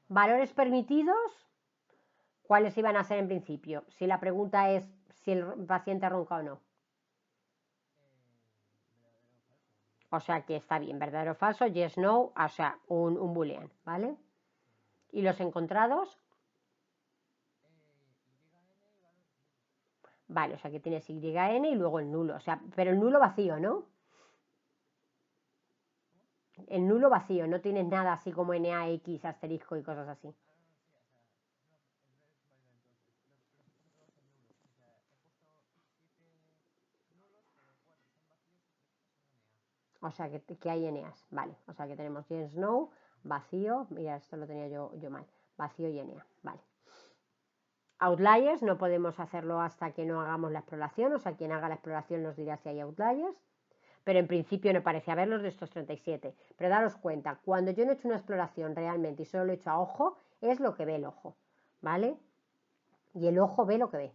Valores permitidos, ¿cuáles iban a ser en principio? Si la pregunta es si el paciente ronca o no. O sea que está bien, verdadero o falso, yes, no, o sea, un boolean, ¿vale? Y los encontrados, vale, o sea que tienes YN y luego el nulo, o sea, pero el nulo vacío, ¿no? El nulo vacío, no tienes nada así como NAX, asterisco y cosas así. O sea que hay NAs, vale. O sea que tenemos yes, no, vacío, mira, esto lo tenía yo mal, vacío y NA, vale. Outliers no podemos hacerlo hasta que no hagamos la exploración, o sea, quien haga la exploración nos dirá si hay outliers, pero en principio no parece haberlos de estos 37. Pero daros cuenta, cuando yo no he hecho una exploración realmente y solo lo he hecho a ojo, es lo que ve el ojo, ¿vale? Y el ojo ve lo que ve,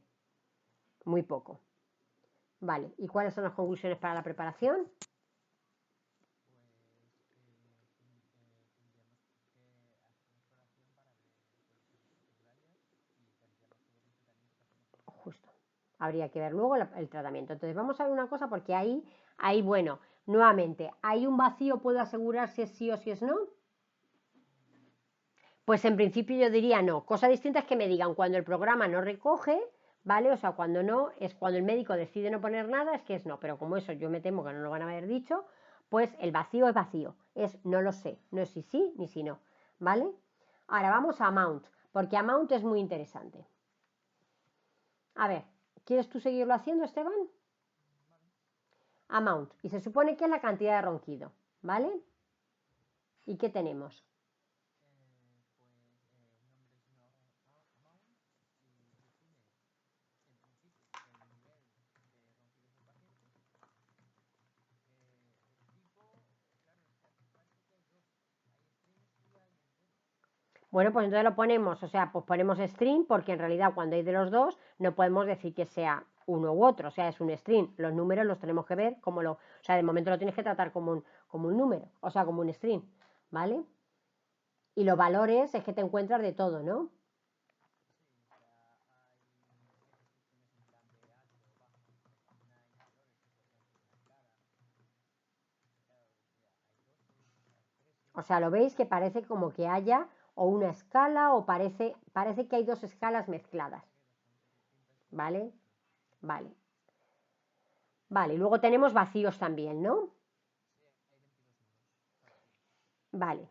muy poco. Vale, ¿y cuáles son las conclusiones para la preparación? Justo. Habría que ver luego el tratamiento. Entonces vamos a ver una cosa porque ahí, bueno, nuevamente, ¿hay un vacío? ¿Puedo asegurar si es sí o si es no? Pues en principio yo diría no. Cosa distinta es que me digan cuando el programa no recoge, ¿vale? O sea, cuando no, es cuando el médico decide no poner nada, es que es no. Pero como eso yo me temo que no lo van a haber dicho, pues el vacío es vacío. Es no lo sé. No es si sí ni si no, ¿vale? Ahora vamos a amount, porque amount es muy interesante. A ver, ¿quieres tú seguirlo haciendo, Esteban? Amount. Y se supone que es la cantidad de ronquido, ¿vale? ¿Y qué tenemos? Bueno, pues entonces lo ponemos, o sea, pues ponemos string porque en realidad cuando hay de los dos no podemos decir que sea uno u otro, o sea, es un string. Los números los tenemos que ver o sea, de momento lo tienes que tratar como un número, o sea, como un string, ¿vale? Y los valores es que te encuentras de todo, ¿no? O sea, lo veis que parece como que haya o una escala o parece que hay dos escalas mezcladas, ¿vale? Vale. Vale, y luego tenemos vacíos también, ¿no? Vale,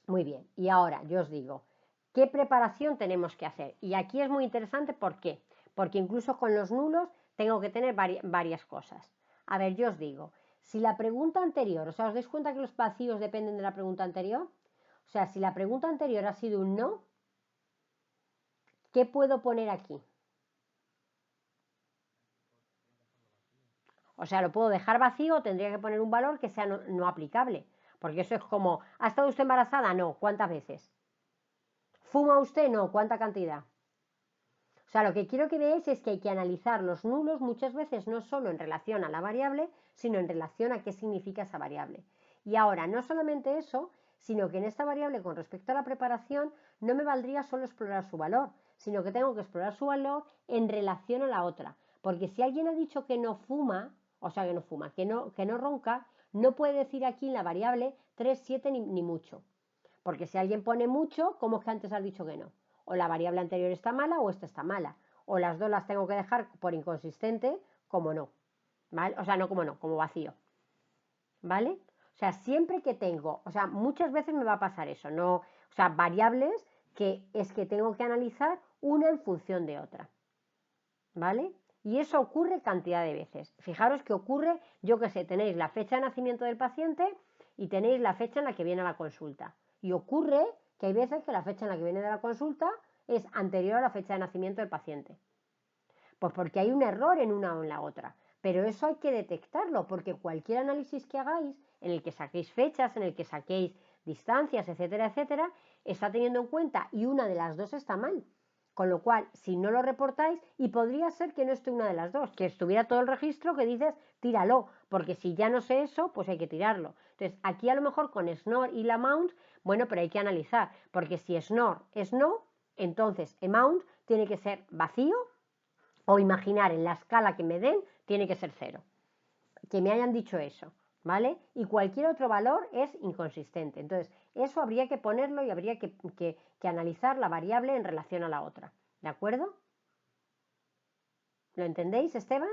muy bien. Y ahora yo os digo, ¿qué preparación tenemos que hacer? Y aquí es muy interesante, ¿por qué? Porque incluso con los nulos tengo que tener varias cosas. A ver, yo os digo, si la pregunta anterior, o sea, ¿os dais cuenta que los vacíos dependen de la pregunta anterior? O sea, si la pregunta anterior ha sido un no, ¿qué puedo poner aquí? O sea, lo puedo dejar vacío o tendría que poner un valor que sea no aplicable. Porque eso es como, ¿ha estado usted embarazada? No. ¿Cuántas veces? ¿Fuma usted? No. ¿Cuánta cantidad? O sea, lo que quiero que veáis es que hay que analizar los nulos muchas veces no solo en relación a la variable, sino en relación a qué significa esa variable. Y ahora, no solamente eso, sino que en esta variable con respecto a la preparación no me valdría solo explorar su valor, sino que tengo que explorar su valor en relación a la otra. Porque si alguien ha dicho que no fuma, o sea, que no fuma, que no ronca, no puede decir aquí en la variable 3, 7 ni mucho. Porque si alguien pone mucho, ¿cómo es que antes has dicho que no? O la variable anterior está mala o esta está mala. O las dos las tengo que dejar por inconsistente, como no. ¿Vale? O sea, no como no, como vacío. ¿Vale? O sea, siempre que tengo, o sea, muchas veces me va a pasar eso, no, o sea, variables que es que tengo que analizar una en función de otra. ¿Vale? Y eso ocurre cantidad de veces. Fijaros que ocurre, yo que sé, tenéis la fecha de nacimiento del paciente y tenéis la fecha en la que viene a la consulta. Y ocurre que hay veces que la fecha en la que viene de la consulta es anterior a la fecha de nacimiento del paciente. Pues porque hay un error en una o en la otra. Pero eso hay que detectarlo, porque cualquier análisis que hagáis, en el que saquéis fechas, en el que saquéis distancias, etcétera, etcétera, está teniendo en cuenta y una de las dos está mal. Con lo cual, si no lo reportáis, y podría ser que no esté una de las dos, que estuviera todo el registro que dices, tíralo, porque si ya no sé eso, pues hay que tirarlo. Entonces, aquí a lo mejor con snore y la mount, bueno, pero hay que analizar, porque si snore es no, entonces amount tiene que ser vacío o imaginar en la escala que me den, tiene que ser cero. Que me hayan dicho eso, ¿vale? Y cualquier otro valor es inconsistente. Entonces, eso habría que ponerlo y habría que analizar la variable en relación a la otra. ¿De acuerdo? ¿Lo entendéis, Esteban?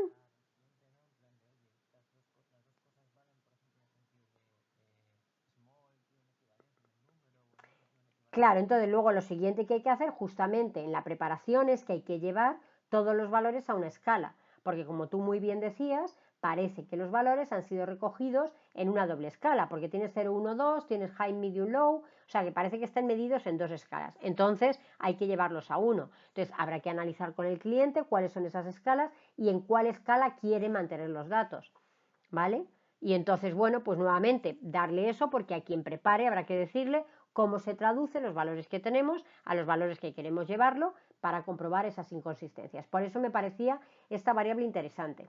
Claro, entonces luego lo siguiente que hay que hacer justamente en la preparación es que hay que llevar todos los valores a una escala, porque como tú muy bien decías, parece que los valores han sido recogidos en una doble escala, porque tienes 0, 1, 2, tienes high, medium, low, o sea que parece que están medidos en dos escalas. Entonces hay que llevarlos a uno. Entonces habrá que analizar con el cliente cuáles son esas escalas y en cuál escala quiere mantener los datos, ¿vale? Y entonces, bueno, pues nuevamente darle eso porque a quien prepare habrá que decirle cómo se traducen los valores que tenemos a los valores que queremos llevarlo para comprobar esas inconsistencias. Por eso me parecía esta variable interesante.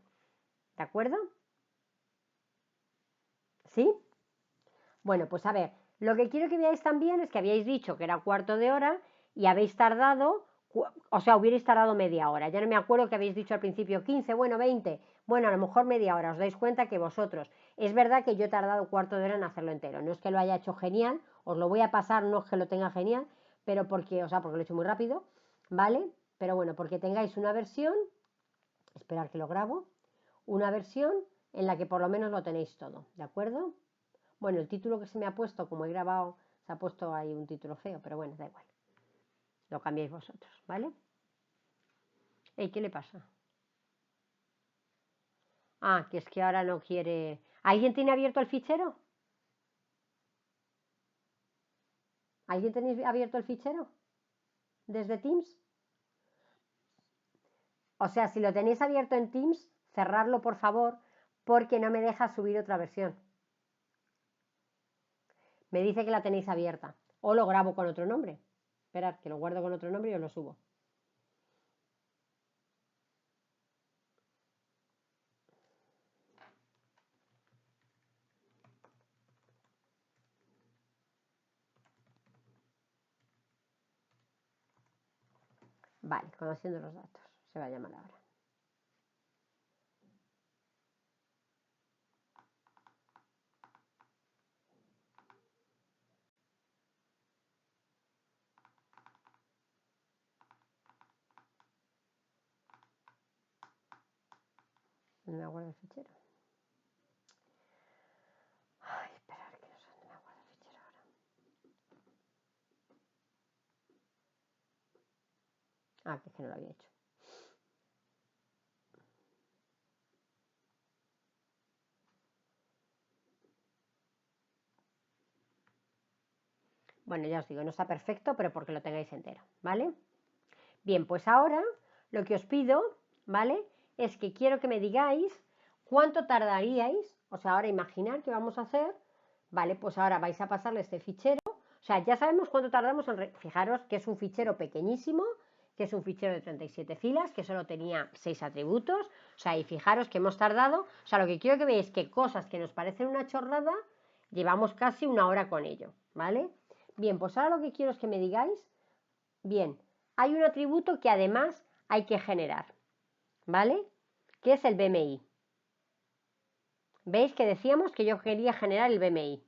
¿De acuerdo? ¿Sí? Bueno, pues a ver, lo que quiero que veáis también es que habíais dicho que era cuarto de hora y habéis tardado, o sea, hubierais tardado media hora. Ya no me acuerdo que habéis dicho al principio 15, bueno, 20, bueno, a lo mejor media hora. Os dais cuenta que vosotros, es verdad que yo he tardado cuarto de hora en hacerlo entero. No es que lo haya hecho genial, os lo voy a pasar, no es que lo tenga genial, pero porque, o sea, porque lo he hecho muy rápido, ¿vale? Pero bueno, porque tengáis una versión, esperar que lo grabo, una versión en la que por lo menos lo tenéis todo, ¿de acuerdo? Bueno, el título que se me ha puesto, como he grabado, se ha puesto ahí un título feo, pero bueno, da igual. Lo cambiáis vosotros, ¿vale? ¿Y qué le pasa? Ah, que es que ahora no quiere... ¿Alguien tiene abierto el fichero? ¿Alguien tenéis abierto el fichero? ¿Desde Teams? O sea, si lo tenéis abierto en Teams, cerrarlo por favor, porque no me deja subir otra versión. Me dice que la tenéis abierta. O lo grabo con otro nombre. Esperad, que lo guardo con otro nombre y os lo subo. Vale, conociendo los datos. Se va a llamar ahora. ¿Dónde me guardo el fichero? Ay, esperar, que no sé dónde me guardo el fichero ahora. Ah, que es que no lo había hecho. Bueno, ya os digo, no está perfecto, pero porque lo tengáis entero, ¿vale? Bien, pues ahora lo que os pido, ¿vale? Es que quiero que me digáis cuánto tardaríais, o sea, ahora imaginar qué vamos a hacer, ¿vale? Pues ahora vais a pasarle este fichero, o sea, ya sabemos cuánto tardamos en... Fijaros que es un fichero pequeñísimo, que es un fichero de 37 filas, que solo tenía 6 atributos, o sea, y fijaros que hemos tardado, o sea, lo que quiero que veáis es que cosas que nos parecen una chorrada, llevamos casi una hora con ello, ¿vale? Bien, pues ahora lo que quiero es que me digáis, bien, hay un atributo que además hay que generar, ¿vale? Que es el BMI. ¿Veis que decíamos que yo quería generar el BMI?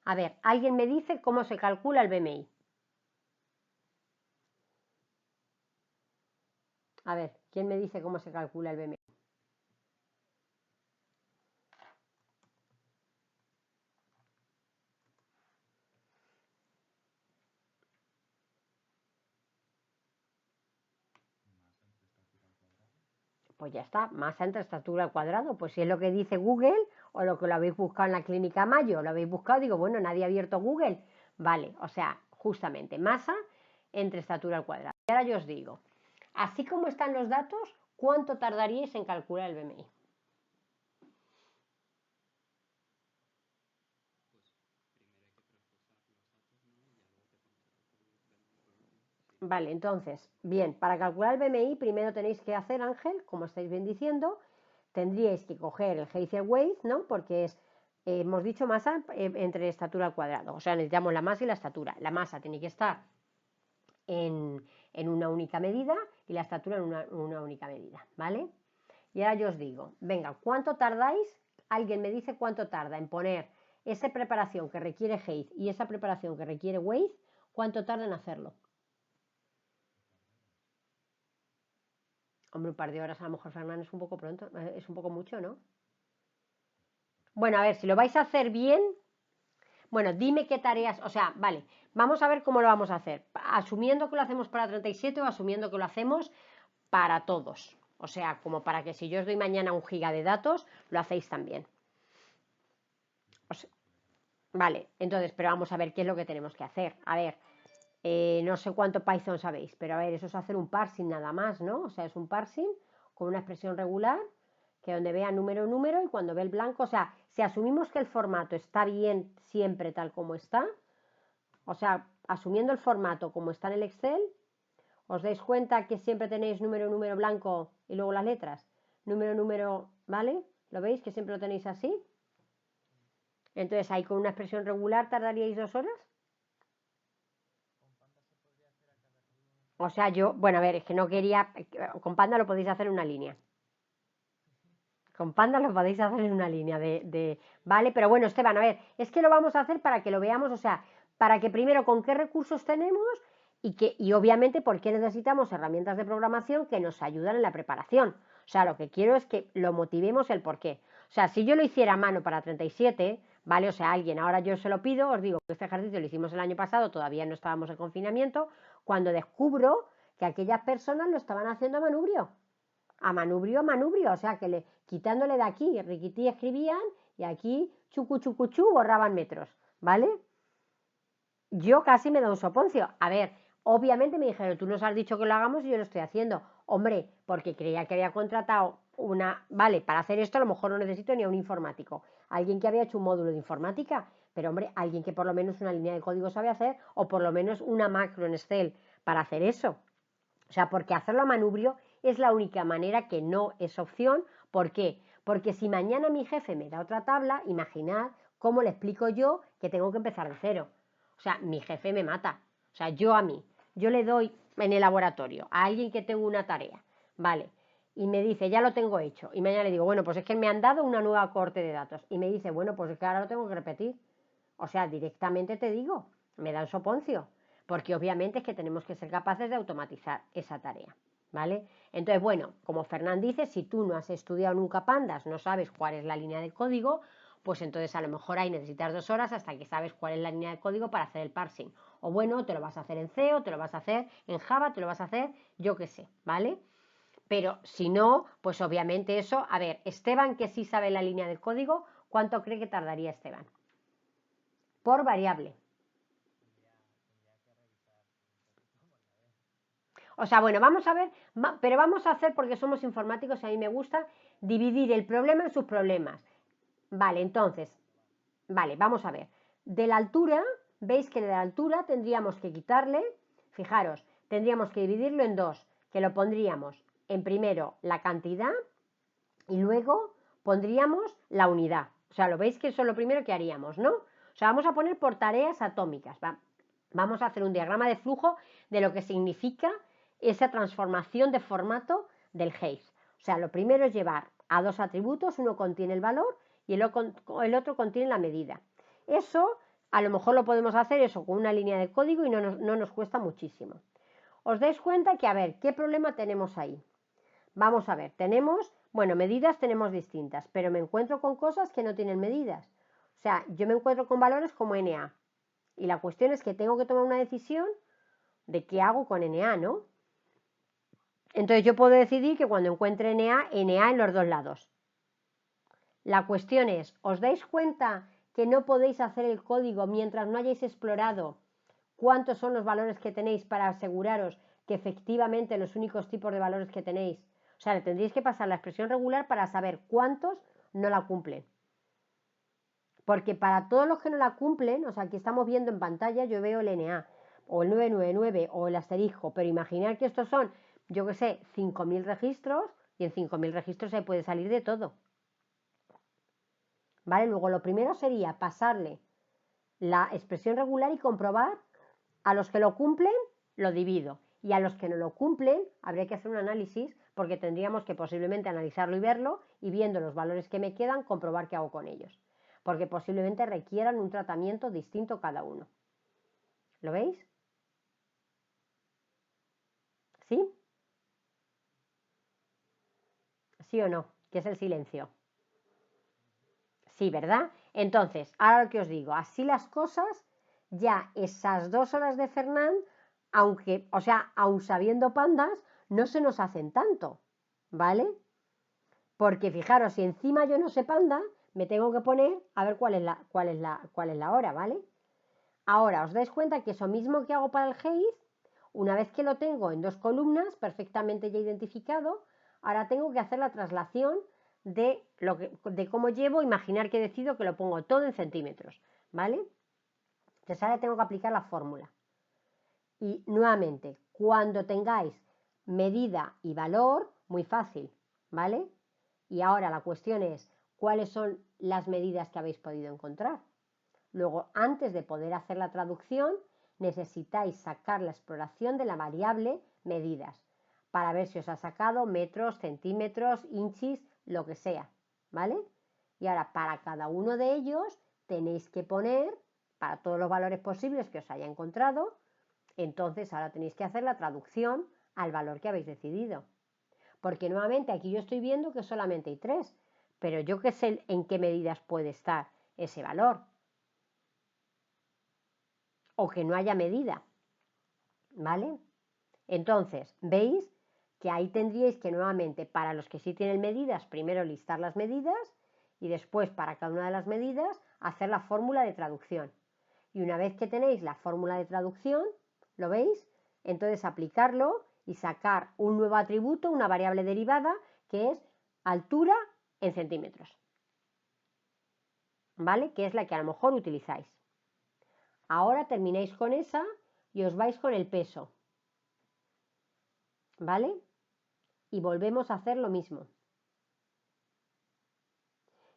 A ver, ¿alguien me dice cómo se calcula el BMI? A ver, ¿quién me dice cómo se calcula el BMI? Pues ya está, masa entre estatura al cuadrado. Pues si es lo que dice Google o lo que lo habéis buscado en la clínica Mayo, lo habéis buscado, digo, bueno, nadie ha abierto Google. Vale, o sea, justamente masa entre estatura al cuadrado. Y ahora yo os digo, así como están los datos, ¿cuánto tardaríais en calcular el BMI? Vale, entonces, bien, para calcular el BMI primero tenéis que hacer, Ángel, como estáis bien diciendo, tendríais que coger el height y el weight, ¿no? Porque es, hemos dicho masa entre estatura al cuadrado, o sea, necesitamos la masa y la estatura. La masa tiene que estar en una única medida y la estatura en una única medida, ¿vale? Y ahora yo os digo, venga, ¿cuánto tardáis? Alguien me dice cuánto tarda en poner esa preparación que requiere height y esa preparación que requiere weight, ¿cuánto tarda en hacerlo? Hombre, un par de horas a lo mejor, Fernán, es un poco pronto, es un poco mucho, ¿no? Bueno, a ver, si lo vais a hacer bien, bueno, dime qué tareas, o sea, vale, vamos a ver cómo lo vamos a hacer, asumiendo que lo hacemos para 37 o asumiendo que lo hacemos para todos, o sea, como para que si yo os doy mañana 1 GB de datos, lo hacéis también. O sea, vale, entonces, pero vamos a ver qué es lo que tenemos que hacer. A ver, no sé cuánto Python sabéis, pero a ver, eso es hacer un parsing nada más, ¿no? O sea, es un parsing con una expresión regular que donde vea número, número, y cuando ve el blanco, o sea, si asumimos que el formato está bien siempre tal como está, o sea, asumiendo el formato como está en el Excel, ¿os dais cuenta que siempre tenéis número, número blanco y luego las letras? Número, número, ¿vale? ¿Lo veis? Que siempre lo tenéis así. Entonces, ahí con una expresión regular tardaríais 2 horas. O sea, yo, bueno, a ver, es que no quería, con Panda lo podéis hacer en una línea. Con Panda lo podéis hacer en una línea ¿vale? Pero bueno, Esteban, a ver, es que lo vamos a hacer para que lo veamos, o sea, para que primero con qué recursos tenemos y obviamente por qué necesitamos herramientas de programación que nos ayudan en la preparación. O sea, lo que quiero es que lo motivemos el por qué. O sea, si yo lo hiciera a mano para 37, ¿vale? O sea, alguien, ahora yo se lo pido, os digo que este ejercicio lo hicimos el año pasado, todavía no estábamos en confinamiento, cuando descubro que aquellas personas lo estaban haciendo a manubrio, a manubrio, o sea, que quitándole de aquí, riquití escribían y aquí, chucu, chucu, chu, borraban metros, ¿vale? Yo casi me da un soponcio. A ver, obviamente me dijeron, tú nos has dicho que lo hagamos y yo lo estoy haciendo. Hombre, porque creía que había contratado vale, para hacer esto a lo mejor no necesito ni a un informático, alguien que había hecho un módulo de informática, pero hombre, alguien que por lo menos una línea de código sabe hacer o por lo menos una macro en Excel para hacer eso. O sea, porque hacerlo a manubrio es la única manera que no es opción. ¿Por qué? Porque si mañana mi jefe me da otra tabla, imaginad cómo le explico yo que tengo que empezar de cero. O sea, mi jefe me mata. O sea, yo le doy en el laboratorio a alguien que tengo una tarea, ¿vale? Y me dice, ya lo tengo hecho. Y mañana le digo, bueno, pues es que me han dado una nueva corte de datos. Y me dice, bueno, pues es que ahora lo tengo que repetir. O sea, directamente te digo, me dan soponcio, porque obviamente es que tenemos que ser capaces de automatizar esa tarea, ¿vale? Entonces, bueno, como Fernán dice, si tú no has estudiado nunca pandas, no sabes cuál es la línea de código, pues entonces a lo mejor ahí necesitas 2 horas hasta que sabes cuál es la línea de código para hacer el parsing. O bueno, te lo vas a hacer en C, o te lo vas a hacer en Java, te lo vas a hacer, yo qué sé, ¿vale? Pero si no, pues obviamente eso, a ver, Esteban, que sí sabe la línea de código, ¿cuánto cree que tardaría Esteban? Por variable. O sea, bueno, vamos a ver, pero vamos a hacer, porque somos informáticos y a mí me gusta, dividir el problema en sus problemas. Vale, entonces, vale, vamos a ver. De la altura, veis que de la altura tendríamos que quitarle, fijaros, tendríamos que dividirlo en dos, que lo pondríamos en primero la cantidad y luego pondríamos la unidad. O sea, lo veis que eso es lo primero que haríamos, ¿no? O sea, vamos a poner por tareas atómicas. Vamos a hacer un diagrama de flujo de lo que significa esa transformación de formato del Haze. O sea, lo primero es llevar a dos atributos, uno contiene el valor y el otro contiene la medida. Eso a lo mejor lo podemos hacer eso con una línea de código y no nos cuesta muchísimo. Os dais cuenta que, a ver, ¿qué problema tenemos ahí? Vamos a ver, tenemos, bueno, medidas tenemos distintas, pero me encuentro con cosas que no tienen medidas. O sea, yo me encuentro con valores como NA. Y la cuestión es que tengo que tomar una decisión de qué hago con NA, ¿no? Entonces yo puedo decidir que cuando encuentre NA en los dos lados. La cuestión es, ¿os dais cuenta que no podéis hacer el código mientras no hayáis explorado cuántos son los valores que tenéis para aseguraros que efectivamente los únicos tipos de valores que tenéis? O sea, le tendréis que pasar la expresión regular para saber cuántos no la cumplen. Porque para todos los que no la cumplen, o sea, aquí estamos viendo en pantalla, yo veo el NA o el 999 o el asterisco, pero imaginar que estos son, yo qué sé, 5.000 registros y en 5.000 registros se puede salir de todo. ¿Vale? Luego lo primero sería pasarle la expresión regular y comprobar a los que lo cumplen, lo divido. Y a los que no lo cumplen, habría que hacer un análisis porque tendríamos que posiblemente analizarlo y verlo y viendo los valores que me quedan, comprobar qué hago con ellos. Porque posiblemente requieran un tratamiento distinto cada uno. ¿Lo veis? ¿Sí? ¿Sí o no? ¿Qué es el silencio? Sí, ¿verdad? Entonces, ahora lo que os digo, así las cosas, ya esas 2 horas de Fernán, aunque, o sea, aun sabiendo pandas, no se nos hacen tanto, ¿vale? Porque fijaros, si encima yo no sé panda, me tengo que poner a ver cuál es la hora, ¿vale? Ahora, os dais cuenta que eso mismo que hago para el Haze, una vez que lo tengo en 2 columnas, perfectamente ya identificado, ahora tengo que hacer la traslación de cómo llevo, imaginar que decido que lo pongo todo en centímetros, ¿vale? Entonces ahora tengo que aplicar la fórmula. Y nuevamente, cuando tengáis medida y valor, muy fácil, ¿vale? Y ahora la cuestión es, ¿cuáles son las medidas que habéis podido encontrar? Luego, antes de poder hacer la traducción, necesitáis sacar la exploración de la variable medidas para ver si os ha sacado metros, centímetros, inchis, lo que sea, ¿vale? Y ahora, para cada uno de ellos, tenéis que poner, para todos los valores posibles que os haya encontrado, entonces ahora tenéis que hacer la traducción al valor que habéis decidido. Porque nuevamente aquí yo estoy viendo que solamente hay 3, pero yo qué sé en qué medidas puede estar ese valor. O que no haya medida, ¿vale? Entonces, veis que ahí tendríais que nuevamente, para los que sí tienen medidas, primero listar las medidas y después para cada una de las medidas hacer la fórmula de traducción. Y una vez que tenéis la fórmula de traducción, ¿lo veis? Entonces aplicarlo y sacar un nuevo atributo, una variable derivada, que es altura en centímetros, ¿vale? Que es la que a lo mejor utilizáis. Ahora termináis con esa y os vais con el peso, ¿vale? Y volvemos a hacer lo mismo.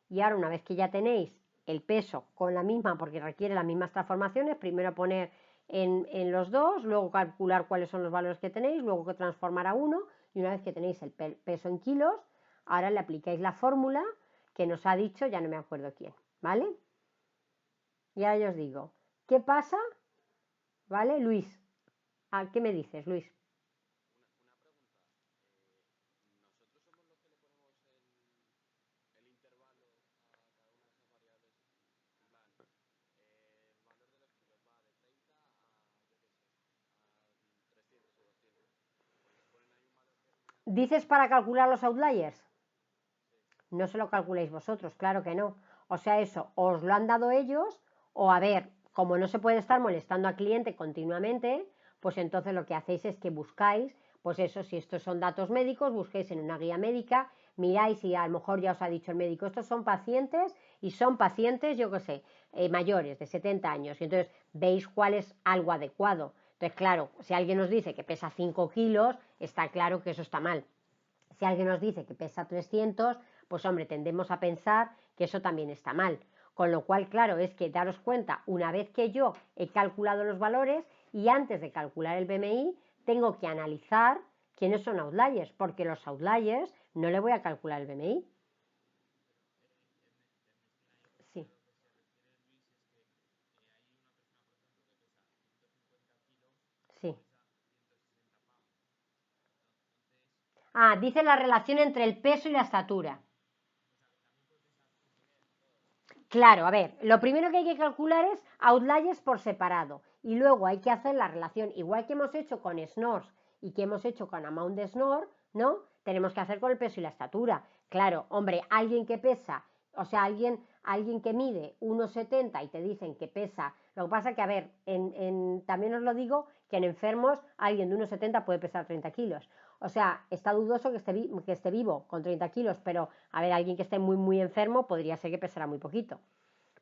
Y ahora, una vez que ya tenéis el peso con la misma, porque requiere las mismas transformaciones, primero poner en los dos, luego calcular cuáles son los valores que tenéis, luego que transformar a uno, y una vez que tenéis el peso en kilos, ahora le aplicáis la fórmula que nos ha dicho, ya no me acuerdo quién, ¿vale? Y ahora yo os digo, ¿qué pasa? ¿Vale, Luis? ¿Qué me dices, Luis? ¿Dices para calcular los outliers? No se lo calculéis vosotros, claro que no. O sea, eso os lo han dado ellos, o a ver, como no se puede estar molestando al cliente continuamente, pues entonces lo que hacéis es que buscáis, pues eso, si estos son datos médicos, busquéis en una guía médica, miráis y a lo mejor ya os ha dicho el médico, estos son pacientes y son pacientes, yo qué sé, mayores de 70 años, y entonces veis cuál es algo adecuado. Entonces, claro, si alguien nos dice que pesa 5 kilos, está claro que eso está mal. Si alguien nos dice que pesa 300, pues hombre, tendemos a pensar que eso también está mal. Con lo cual, claro, es que daros cuenta, una vez que yo he calculado los valores y antes de calcular el BMI, tengo que analizar quiénes son outliers, porque los outliers no le voy a calcular el BMI. Sí. Sí. Dice la relación entre el peso y la estatura. Claro, a ver, lo primero que hay que calcular es outliers por separado y luego hay que hacer la relación, igual que hemos hecho con snores y que hemos hecho con amount de snore, ¿no? Tenemos que hacer con el peso y la estatura. Claro, hombre, alguien que pesa, o sea, alguien que mide 1,70 y te dicen que pesa, lo que pasa que, a ver, también os lo digo, que en enfermos alguien de 1,70 puede pesar 30 kilos. O sea, está dudoso que esté vivo con 30 kilos, pero a ver, alguien que esté muy, muy enfermo podría ser que pesara muy poquito,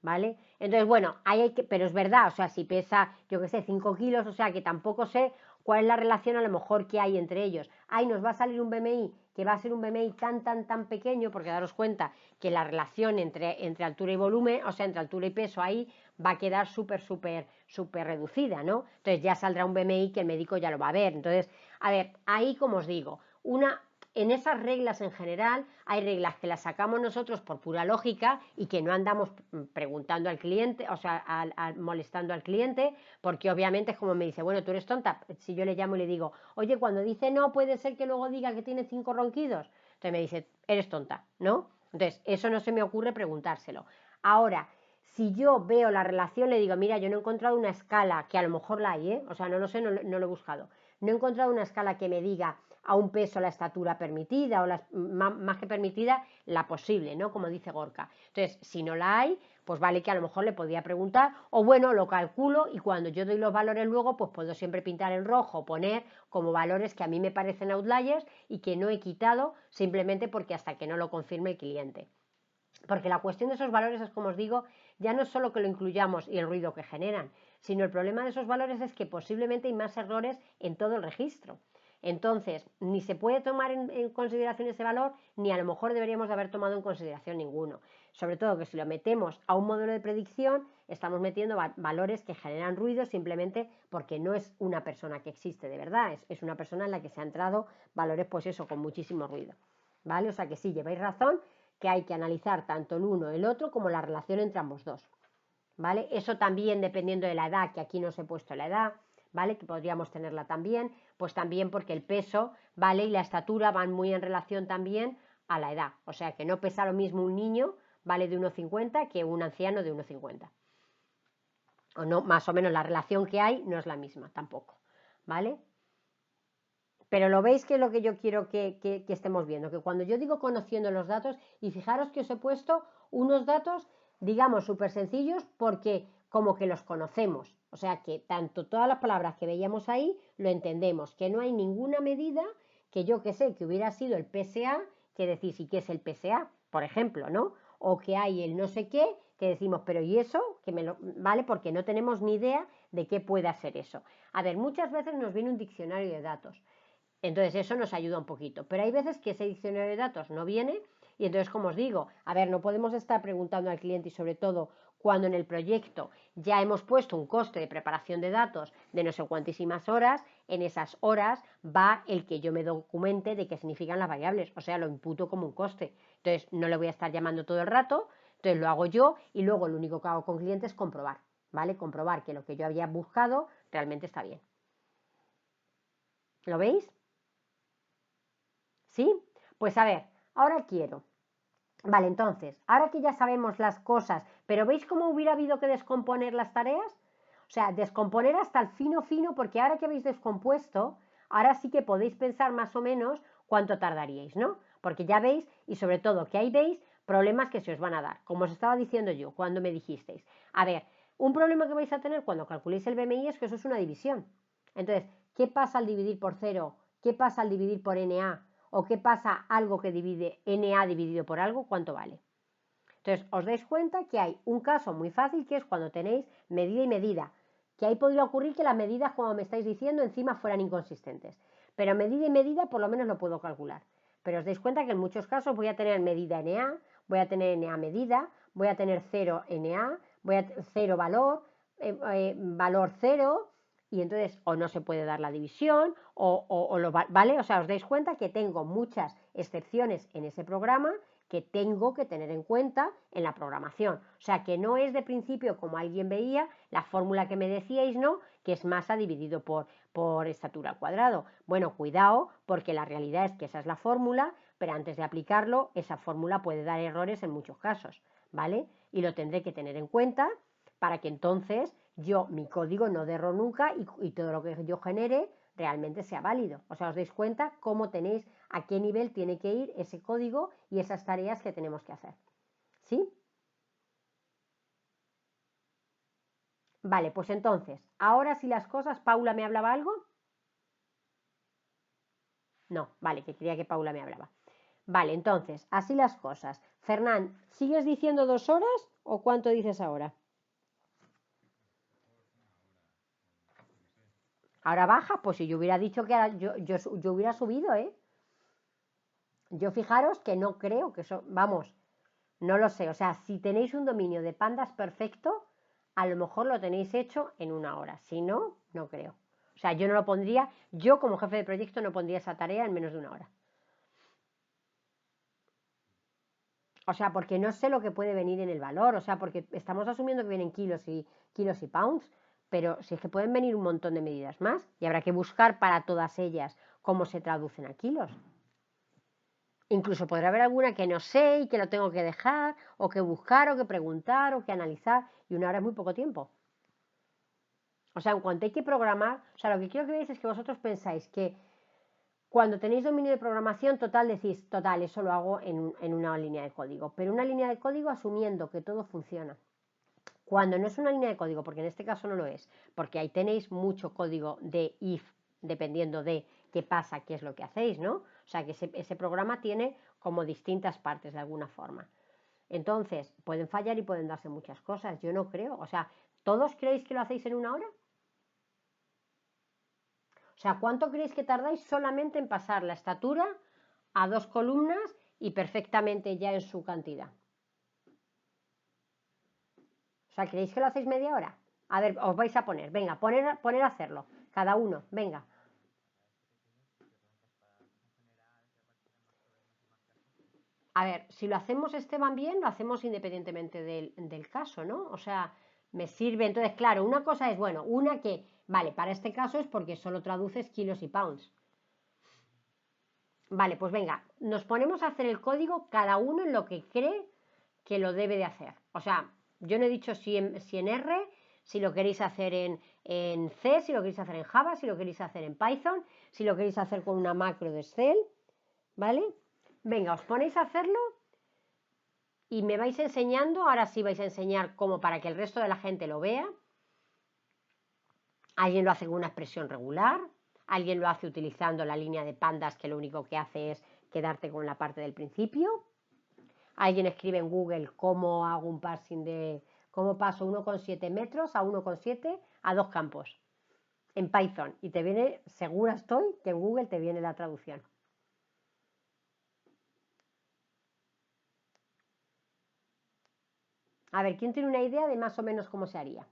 ¿vale? Entonces, bueno, ahí hay que, pero es verdad, o sea, si pesa, yo qué sé, 5 kilos, o sea, que tampoco sé cuál es la relación a lo mejor que hay entre ellos. Ahí nos va a salir un BMI que va a ser un BMI tan, tan, tan pequeño, porque daros cuenta que la relación entre altura y volumen, o sea, entre altura y peso, ahí va a quedar súper, súper, súper reducida, ¿no? Entonces ya saldrá un BMI que el médico ya lo va a ver. Entonces, a ver, ahí como os digo, en esas reglas en general hay reglas que las sacamos nosotros por pura lógica y que no andamos preguntando al cliente, o sea, molestando al cliente, porque obviamente es como me dice, bueno, tú eres tonta, si yo le llamo y le digo, oye, cuando dice no, puede ser que luego diga que tiene 5 ronquidos, entonces me dice, eres tonta, ¿no? Entonces, eso no se me ocurre preguntárselo. Ahora, si yo veo la relación, le digo, mira, yo no he encontrado una escala, que a lo mejor la hay, ¿eh? O sea, no lo sé, no lo he buscado. No he encontrado una escala que me diga a un peso la estatura permitida o más que permitida, la posible, ¿no? Como dice Gorka. Entonces, si no la hay, pues vale que a lo mejor le podría preguntar, o bueno, lo calculo y cuando yo doy los valores luego, pues puedo siempre pintar en rojo, poner como valores que a mí me parecen outliers y que no he quitado simplemente porque hasta que no lo confirme el cliente. Porque la cuestión de esos valores es, como os digo, ya no es solo que lo incluyamos y el ruido que generan, sino el problema de esos valores es que posiblemente hay más errores en todo el registro. Entonces, ni se puede tomar en consideración ese valor, ni a lo mejor deberíamos de haber tomado en consideración ninguno. Sobre todo que si lo metemos a un modelo de predicción, estamos metiendo valores que generan ruido simplemente porque no es una persona que existe de verdad, es una persona en la que se han entrado valores, pues eso, con muchísimo ruido. ¿Vale? O sea que sí, lleváis razón, que hay que analizar tanto el uno, el otro, como la relación entre ambos dos. ¿Vale? Eso también dependiendo de la edad, que aquí no os he puesto la edad, ¿vale? Que podríamos tenerla también, pues también porque el peso, ¿vale? Y la estatura van muy en relación también a la edad. O sea que no pesa lo mismo un niño, ¿vale? De 1,50 que un anciano de 1,50. O no, más o menos la relación que hay no es la misma tampoco, ¿vale? Pero lo veis que es lo que yo quiero que estemos viendo, que cuando yo digo conociendo los datos, y fijaros que os he puesto unos datos, digamos, súper sencillos, porque como que los conocemos, o sea que tanto todas las palabras que veíamos ahí lo entendemos, que no hay ninguna medida que yo que sé que hubiera sido el PSA, que decís, ¿y qué es el PSA? Por ejemplo, ¿no? O que hay el no sé qué, que decimos, pero ¿y eso? Que me lo, ¿vale? Porque no tenemos ni idea de qué pueda ser eso. A ver, muchas veces nos viene un diccionario de datos. Entonces eso nos ayuda un poquito, pero hay veces que ese diccionario de datos no viene y entonces, como os digo, a ver, no podemos estar preguntando al cliente y sobre todo cuando en el proyecto ya hemos puesto un coste de preparación de datos de no sé cuantísimas horas, en esas horas va el que yo me documente de qué significan las variables, o sea, lo imputo como un coste. Entonces no le voy a estar llamando todo el rato, entonces lo hago yo y luego lo único que hago con clientes es comprobar, ¿vale? Comprobar que lo que yo había buscado realmente está bien. ¿Lo veis? ¿Sí? Pues a ver, ahora quiero. Vale, entonces, ahora que ya sabemos las cosas, pero ¿veis cómo hubiera habido que descomponer las tareas? O sea, descomponer hasta el fino fino, porque ahora que habéis descompuesto, ahora sí que podéis pensar más o menos cuánto tardaríais, ¿no? Porque ya veis, y sobre todo que ahí veis problemas que se os van a dar. Como os estaba diciendo yo, cuando me dijisteis, a ver, un problema que vais a tener cuando calculéis el BMI es que eso es una división. Entonces, ¿qué pasa al dividir por 0? ¿Qué pasa al dividir por NA? ¿O qué pasa algo que divide NA dividido por algo? ¿Cuánto vale? Entonces, os dais cuenta que hay un caso muy fácil que es cuando tenéis medida y medida, que ahí podría ocurrir que las medidas, como me estáis diciendo, encima fueran inconsistentes. Pero medida y medida por lo menos lo puedo calcular. Pero os dais cuenta que en muchos casos voy a tener medida NA, voy a tener NA medida, voy a tener 0 NA, voy a 0 valor, valor 0, y entonces o no se puede dar la división ¿vale? O sea, os dais cuenta que tengo muchas excepciones en ese programa que tengo que tener en cuenta en la programación. O sea, que no es de principio, como alguien veía, la fórmula que me decíais, ¿no? Que es masa dividido por estatura al cuadrado. Bueno, cuidado, porque la realidad es que esa es la fórmula, pero antes de aplicarlo, esa fórmula puede dar errores en muchos casos, ¿vale? Y lo tendré que tener en cuenta para que entonces mi código no dé error nunca y todo lo que yo genere realmente sea válido. O sea, os dais cuenta cómo tenéis, a qué nivel tiene que ir ese código y esas tareas que tenemos que hacer. ¿Sí? Vale, pues entonces, ahora sí las cosas, ¿Paula me hablaba algo? No, vale, que creía que Paula me hablaba. Vale, entonces, así las cosas. Fernán, ¿sigues diciendo 2 horas o cuánto dices ahora? Ahora baja, pues si yo hubiera dicho que yo hubiera subido, ¿eh? Yo fijaros que no creo que eso, vamos, no lo sé. O sea, si tenéis un dominio de pandas perfecto, a lo mejor lo tenéis hecho en 1 hora. Si no, no creo. O sea, yo no lo pondría, yo como jefe de proyecto no pondría esa tarea en menos de 1 hora. O sea, porque no sé lo que puede venir en el valor. O sea, porque estamos asumiendo que vienen kilos y pounds, pero si es que pueden venir un montón de medidas más y habrá que buscar para todas ellas cómo se traducen a kilos. Incluso podrá haber alguna que no sé y que lo tengo que dejar, o que buscar, o que preguntar, o que analizar, y 1 hora es muy poco tiempo. O sea, en cuanto hay que programar, o sea, lo que quiero que veáis es que vosotros pensáis que cuando tenéis dominio de programación, total, decís, total, eso lo hago en una línea de código, pero una línea de código asumiendo que todo funciona. Cuando no es una línea de código, porque en este caso no lo es, porque ahí tenéis mucho código de if, dependiendo de qué pasa, qué es lo que hacéis, ¿no? O sea, que ese programa tiene como distintas partes de alguna forma. Entonces, pueden fallar y pueden darse muchas cosas. Yo no creo. O sea, ¿todos creéis que lo hacéis en una hora? O sea, ¿cuánto creéis que tardáis solamente en pasar la estatura a 2 columnas y perfectamente ya en su cantidad? O sea, ¿creéis que lo hacéis media hora? A ver, os vais a poner, venga, poner a hacerlo. Cada uno, venga. A ver, si lo hacemos Esteban bien, lo hacemos independientemente del caso, ¿no? O sea, me sirve. Entonces, claro, una cosa es, bueno, una que, vale, para este caso es porque solo traduces kilos y pounds. Vale, pues venga, nos ponemos a hacer el código cada uno en lo que cree que lo debe de hacer. O sea, yo no he dicho si en R, si lo queréis hacer en C, si lo queréis hacer en Java, si lo queréis hacer en Python, si lo queréis hacer con una macro de Excel, ¿vale? Venga, os ponéis a hacerlo y me vais enseñando, ahora sí vais a enseñar cómo para que el resto de la gente lo vea. Alguien lo hace con una expresión regular, alguien lo hace utilizando la línea de pandas que lo único que hace es quedarte con la parte del principio. Alguien escribe en Google cómo hago un parsing de cómo paso 1,7 metros a 1,7 a 2 campos en Python y te viene, segura estoy que en Google te viene la traducción. A ver, ¿quién tiene una idea de más o menos cómo se haría?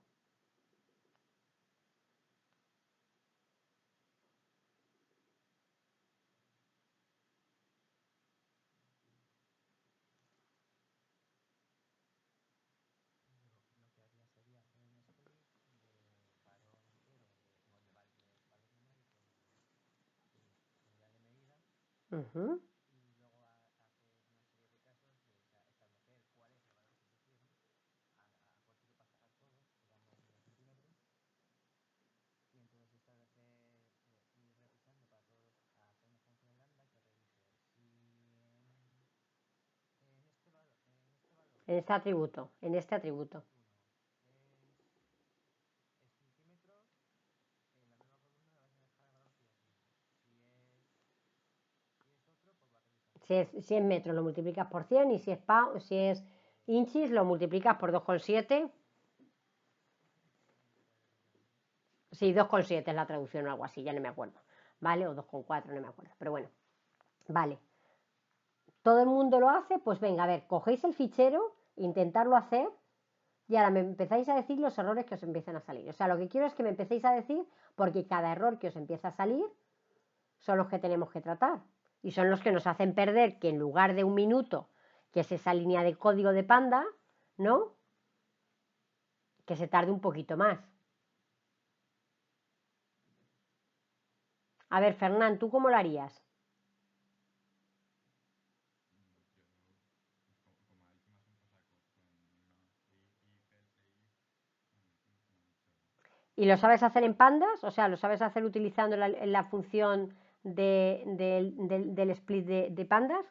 Uh -huh. En este atributo. Si es metros lo multiplicas por 100 y si es inches lo multiplicas por 2,7. Sí, 2,7 es la traducción o algo así, ya no me acuerdo. ¿Vale? O 2,4, no me acuerdo. Pero bueno, vale. Todo el mundo lo hace, pues venga, a ver, cogéis el fichero, intentarlo hacer y ahora me empezáis a decir los errores que os empiezan a salir. O sea, lo que quiero es que me empecéis a decir, porque cada error que os empieza a salir son los que tenemos que tratar. Y son los que nos hacen perder que en lugar de 1 minuto, que es esa línea de código de Panda, ¿no? Que se tarde un poquito más. A ver, Fernán, ¿tú cómo lo harías? ¿Y lo sabes hacer en pandas? O sea, ¿lo sabes hacer utilizando la función del split de pandas?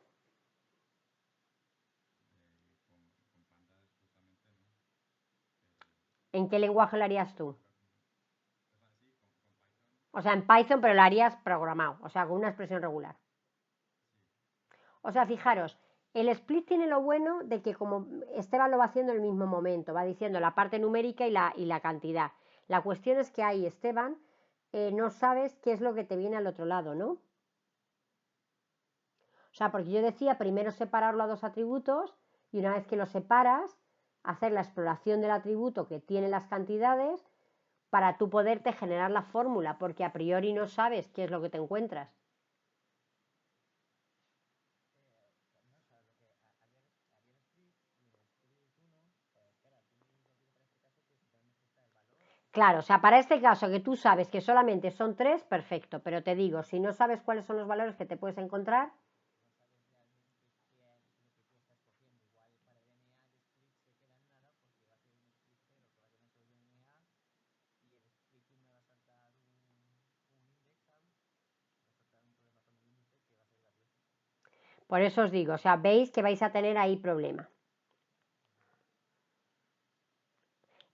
¿En qué lenguaje lo harías tú? O sea, en Python, pero lo harías programado, o sea, con una expresión regular. O sea, fijaros, el split tiene lo bueno de que como Esteban lo va haciendo en el mismo momento, va diciendo la parte numérica y la cantidad. La cuestión es que ahí, Esteban, no sabes qué es lo que te viene al otro lado, ¿no? O sea, porque yo decía primero separarlo a 2 atributos y una vez que lo separas, hacer la exploración del atributo que tiene las cantidades para tú poderte generar la fórmula, porque a priori no sabes qué es lo que te encuentras. Claro, o sea, para este caso que tú sabes que solamente son 3, perfecto, pero te digo, si no sabes cuáles son los valores que te puedes encontrar, por eso os digo, o sea, veis que vais a tener ahí problema.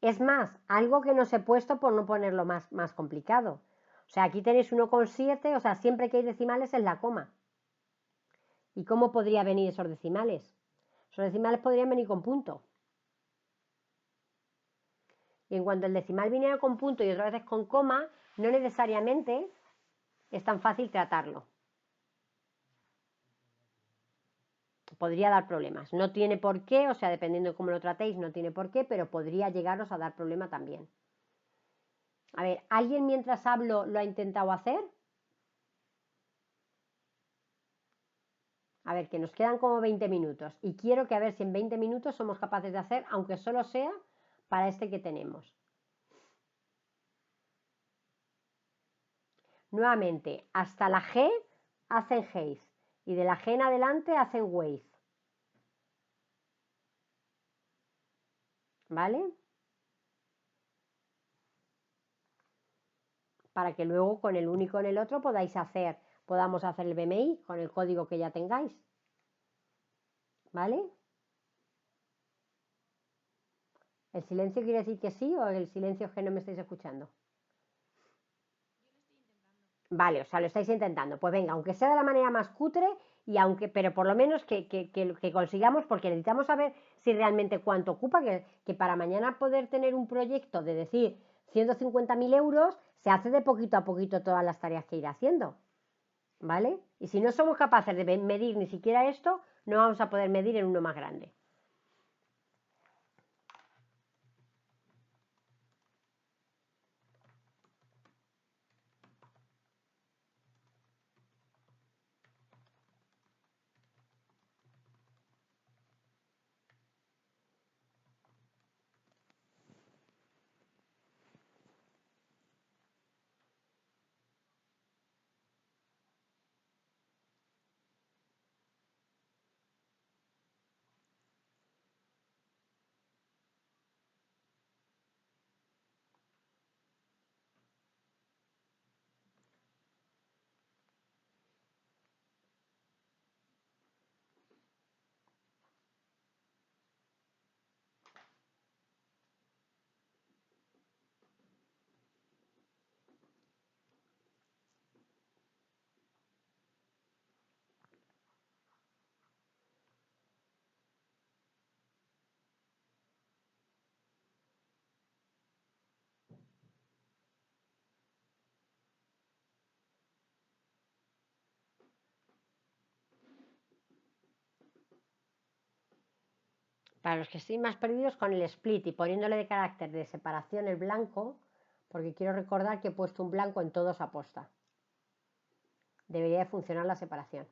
Es más, algo que no os he puesto por no ponerlo más complicado. O sea, aquí tenéis 1,7, o sea, siempre que hay decimales es la coma. ¿Y cómo podría venir esos decimales? Esos decimales podrían venir con punto. Y en cuanto el decimal viniera con punto y otras veces con coma, no necesariamente es tan fácil tratarlo. Podría dar problemas. No tiene por qué, o sea, dependiendo de cómo lo tratéis, no tiene por qué, pero podría llegaros a dar problema también. A ver, ¿alguien mientras hablo lo ha intentado hacer? A ver, que nos quedan como 20 minutos y quiero que a ver si en 20 minutos somos capaces de hacer, aunque solo sea para este que tenemos. Nuevamente, hasta la G hacen Geis y de la G en adelante hacen Waze. ¿Vale? Para que luego con el uno y con el otro podamos hacer el BMI con el código que ya tengáis. ¿Vale? ¿El silencio quiere decir que sí o el silencio es que no me estáis escuchando? Vale, o sea, lo estáis intentando. Pues venga, aunque sea de la manera más cutre, pero por lo menos que consigamos, porque necesitamos saber si realmente cuánto ocupa, que para mañana poder tener un proyecto de decir 150.000 euros, se hace de poquito a poquito todas las tareas que ir haciendo. ¿Vale? Y si no somos capaces de medir ni siquiera esto, no vamos a poder medir en uno más grande. Para los que estoy más perdidos con el split y poniéndole de carácter de separación el blanco, porque quiero recordar que he puesto un blanco en todos aposta. Debería de funcionar la separación.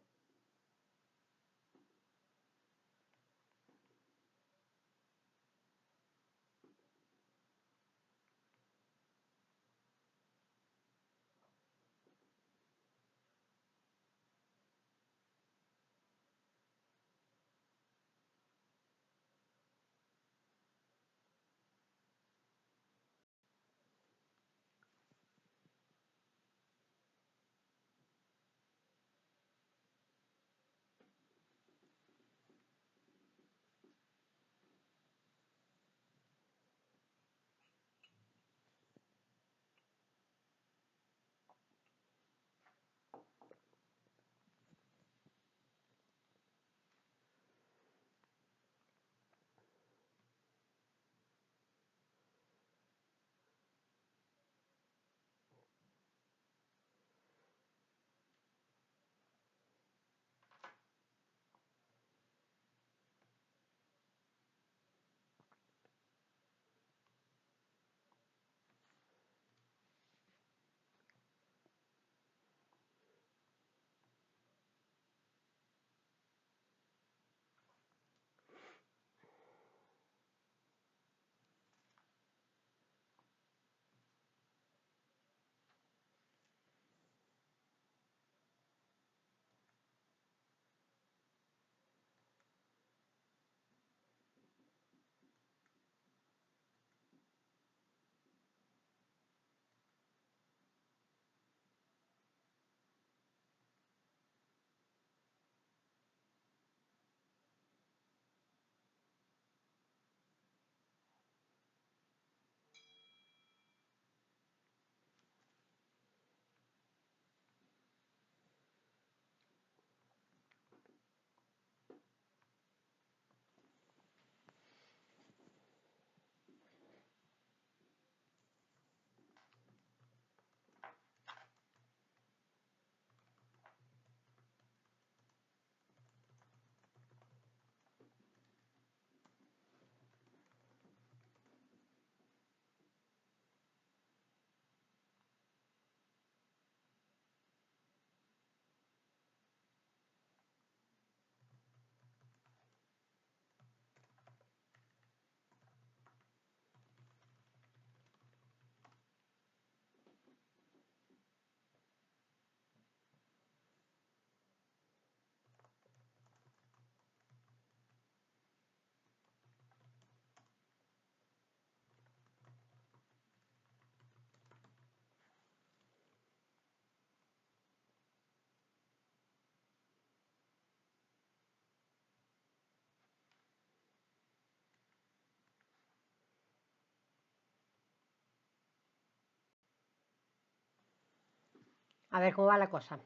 A ver cómo va la cosa.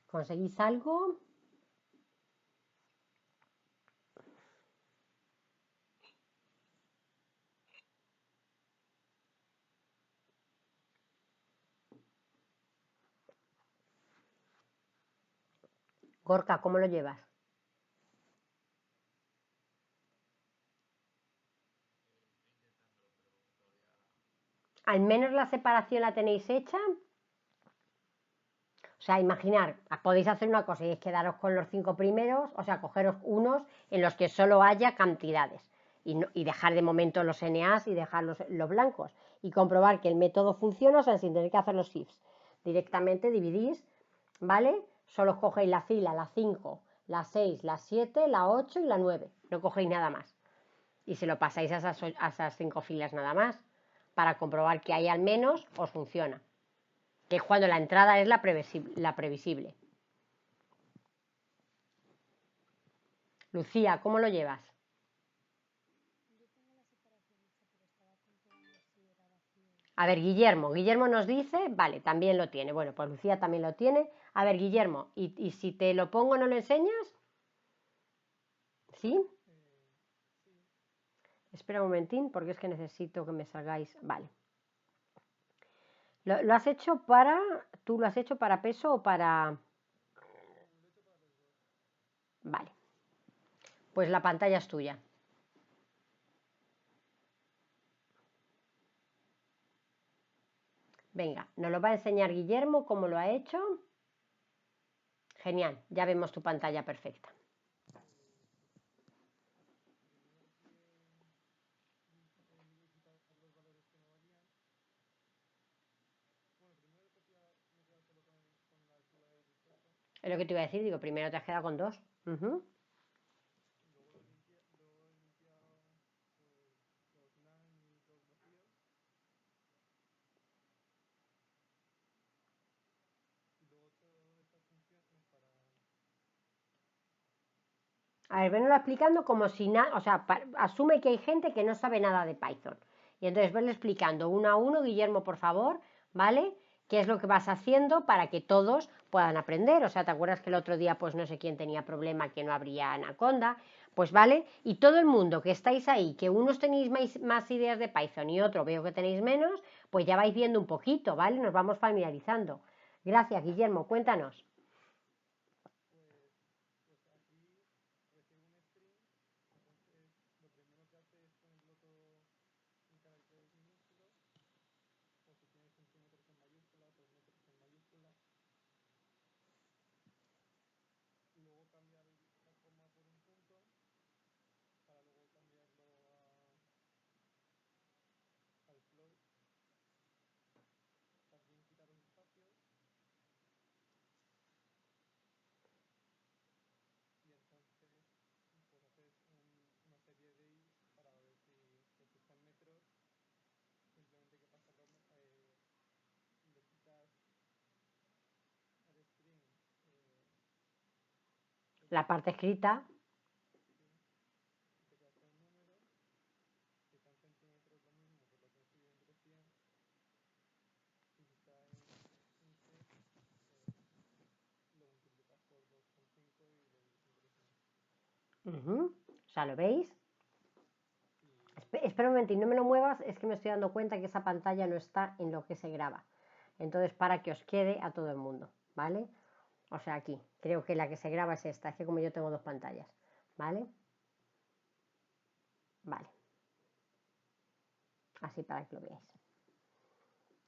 ¿Conseguís algo? Gorka, ¿cómo lo llevas? ¿Al menos la separación la tenéis hecha? O sea, imaginar, podéis hacer una cosa y es quedaros con los 5 primeros, o sea, cogeros unos en los que solo haya cantidades y dejar de momento los NAs y dejar los blancos y comprobar que el método funciona, o sea, sin tener que hacer los ifs. Directamente dividís, ¿vale? Solo cogéis la fila, la 5, la 6, la 7, la 8 y la 9. No cogéis nada más. Y se lo pasáis a esas 5 filas nada más para comprobar que ahí al menos os funciona, que es cuando la entrada es la previsible. Lucía, ¿cómo lo llevas? A ver, Guillermo nos dice, vale, también lo tiene. Bueno, pues Lucía también lo tiene. A ver, Guillermo, ¿y si te lo pongo no lo enseñas? ¿Sí? Espera un momentín, porque es que necesito que me salgáis. Vale. ¿Lo has hecho para... ¿Tú lo has hecho para peso o para...? Vale. Pues la pantalla es tuya. Venga, nos lo va a enseñar Guillermo cómo lo ha hecho. Genial, ya vemos tu pantalla perfecta. Es lo que te iba a decir, digo, primero te has quedado con dos. Ujú. A ver, venlo explicando como si nada, o sea, asume que hay gente que no sabe nada de Python. Y entonces venlo explicando uno a uno, Guillermo, por favor, ¿vale? ¿Qué es lo que vas haciendo para que todos puedan aprender? O sea, ¿te acuerdas que el otro día, pues no sé quién tenía problema, que no habría Anaconda? Pues vale, y todo el mundo que estáis ahí, que unos tenéis más ideas de Python y otro veo que tenéis menos, pues ya vais viendo un poquito, ¿vale? Nos vamos familiarizando. Gracias, Guillermo, cuéntanos. La parte escrita. O sea, ¿lo veis? Espera un momento y no me lo muevas, es que me estoy dando cuenta que esa pantalla no está en lo que se graba. Entonces, para que os quede a todo el mundo, ¿vale? O sea, aquí, creo que la que se graba es esta, es que como yo tengo dos pantallas, ¿vale? Vale, así para que lo veáis.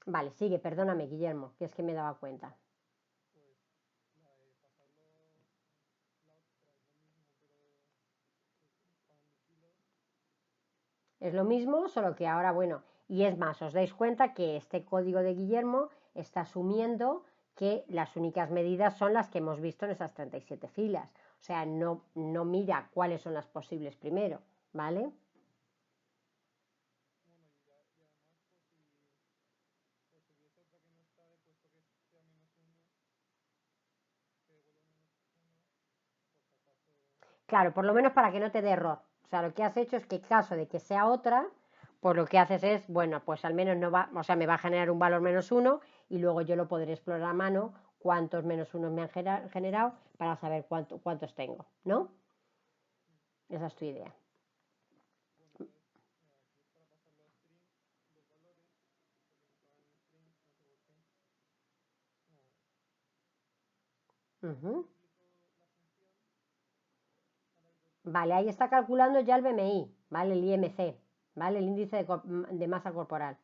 Vale, sigue, perdóname, Guillermo, que es que me daba cuenta. Es lo mismo, solo que ahora, bueno, y es más, os dais cuenta que este código de Guillermo está asumiendo que las únicas medidas son las que hemos visto en esas 37 filas. O sea, no mira cuáles son las posibles primero, ¿vale? Claro, por lo menos para que no te dé error. O sea, lo que has hecho es que en caso de que sea otra, pues lo que haces es, bueno, pues al menos no va, o sea, me va a generar un valor -1 y luego yo lo podré explorar a mano cuántos -1 me han generado para saber cuántos tengo, ¿no? Esa es tu idea. Ujú. Vale, ahí está calculando ya el BMI, ¿vale? El IMC, ¿vale? El índice de masa corporal.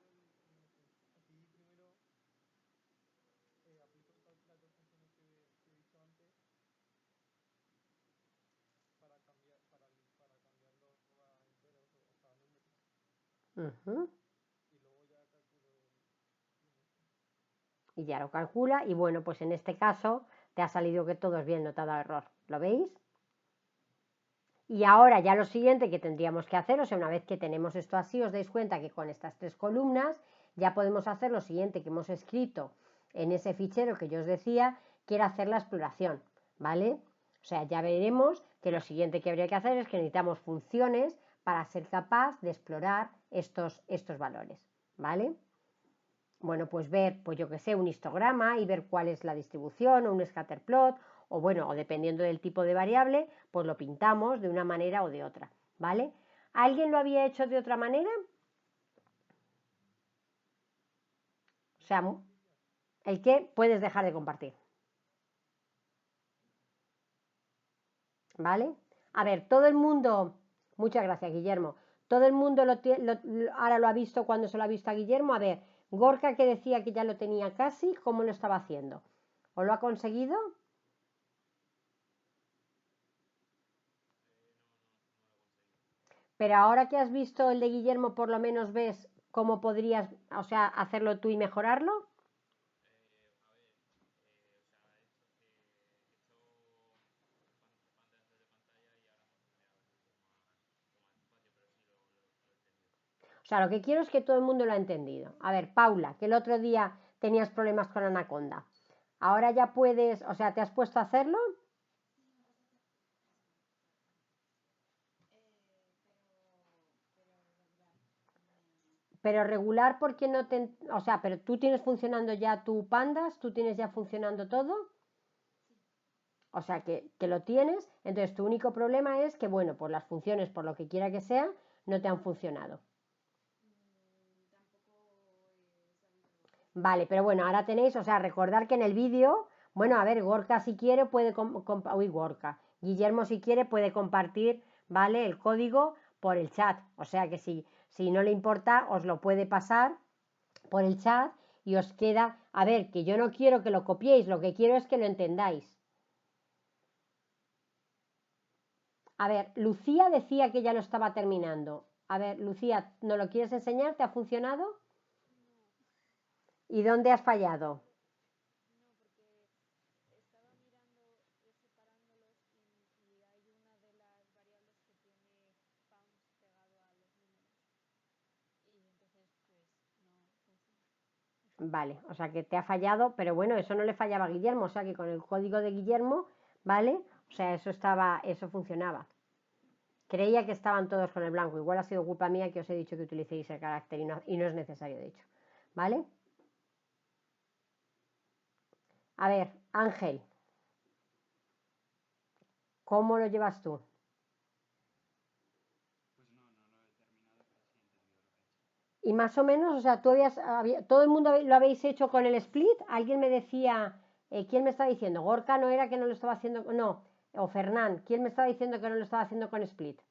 Ujú. Y ya lo calcula y bueno, pues en este caso te ha salido que todo es bien, no te ha dado error. ¿Lo veis? Y ahora ya lo siguiente que tendríamos que hacer, o sea, una vez que tenemos esto así, os dais cuenta que con estas tres columnas ya podemos hacer lo siguiente que hemos escrito en ese fichero que yo os decía, que era hacer la exploración, ¿vale? O sea, ya veremos que lo siguiente que habría que hacer es que necesitamos funciones para ser capaz de explorar estos valores, ¿vale? Bueno, pues ver, pues yo que sé, un histograma y ver cuál es la distribución o un scatterplot, o bueno, o dependiendo del tipo de variable, pues lo pintamos de una manera o de otra, ¿vale? ¿Alguien lo había hecho de otra manera? O sea, el que puedes dejar de compartir, ¿vale? A ver, todo el mundo, muchas gracias, Guillermo, todo el mundo ahora lo ha visto cuando se lo ha visto a Guillermo. A ver, Gorka que decía que ya lo tenía casi, ¿cómo lo estaba haciendo? ¿O lo ha conseguido? Pero ahora que has visto el de Guillermo, por lo menos ves cómo podrías, o sea, hacerlo tú y mejorarlo. O sea, lo que quiero es que todo el mundo lo ha entendido. A ver, Paula, que el otro día tenías problemas con Anaconda. Ahora ya puedes, o sea, ¿te has puesto a hacerlo? Pero regular porque no te, o sea, pero tú tienes funcionando ya tu pandas, tú tienes ya funcionando todo. O sea, que lo tienes. Entonces, tu único problema es que, bueno, pues las funciones, por lo que quiera que sea, no te han funcionado. Vale, pero bueno, ahora tenéis, o sea, recordar que en el vídeo, bueno, a ver, Gorka si quiere puede, uy, Gorka, Guillermo si quiere puede compartir, ¿vale? El código por el chat, o sea que si no le importa, os lo puede pasar por el chat y os queda, a ver, que yo no quiero que lo copiéis, lo que quiero es que lo entendáis. A ver, Lucía decía que ya lo estaba terminando. A ver, Lucía, ¿no lo quieres enseñar? ¿Te ha funcionado? ¿Y dónde has fallado? Vale, o sea que te ha fallado, pero bueno, eso no le fallaba a Guillermo, o sea que con el código de Guillermo, ¿vale? O sea, eso funcionaba. Creía que estaban todos con el blanco, igual ha sido culpa mía que os he dicho que utilicéis el carácter y no es necesario, de hecho, ¿vale? A ver, Ángel, ¿cómo lo llevas tú? Y más o menos, o sea, todo el mundo lo habéis hecho con el split. Alguien me decía, ¿quién me estaba diciendo? Gorka no era que no lo estaba haciendo, no, o Fernán, ¿quién me estaba diciendo que no lo estaba haciendo con split?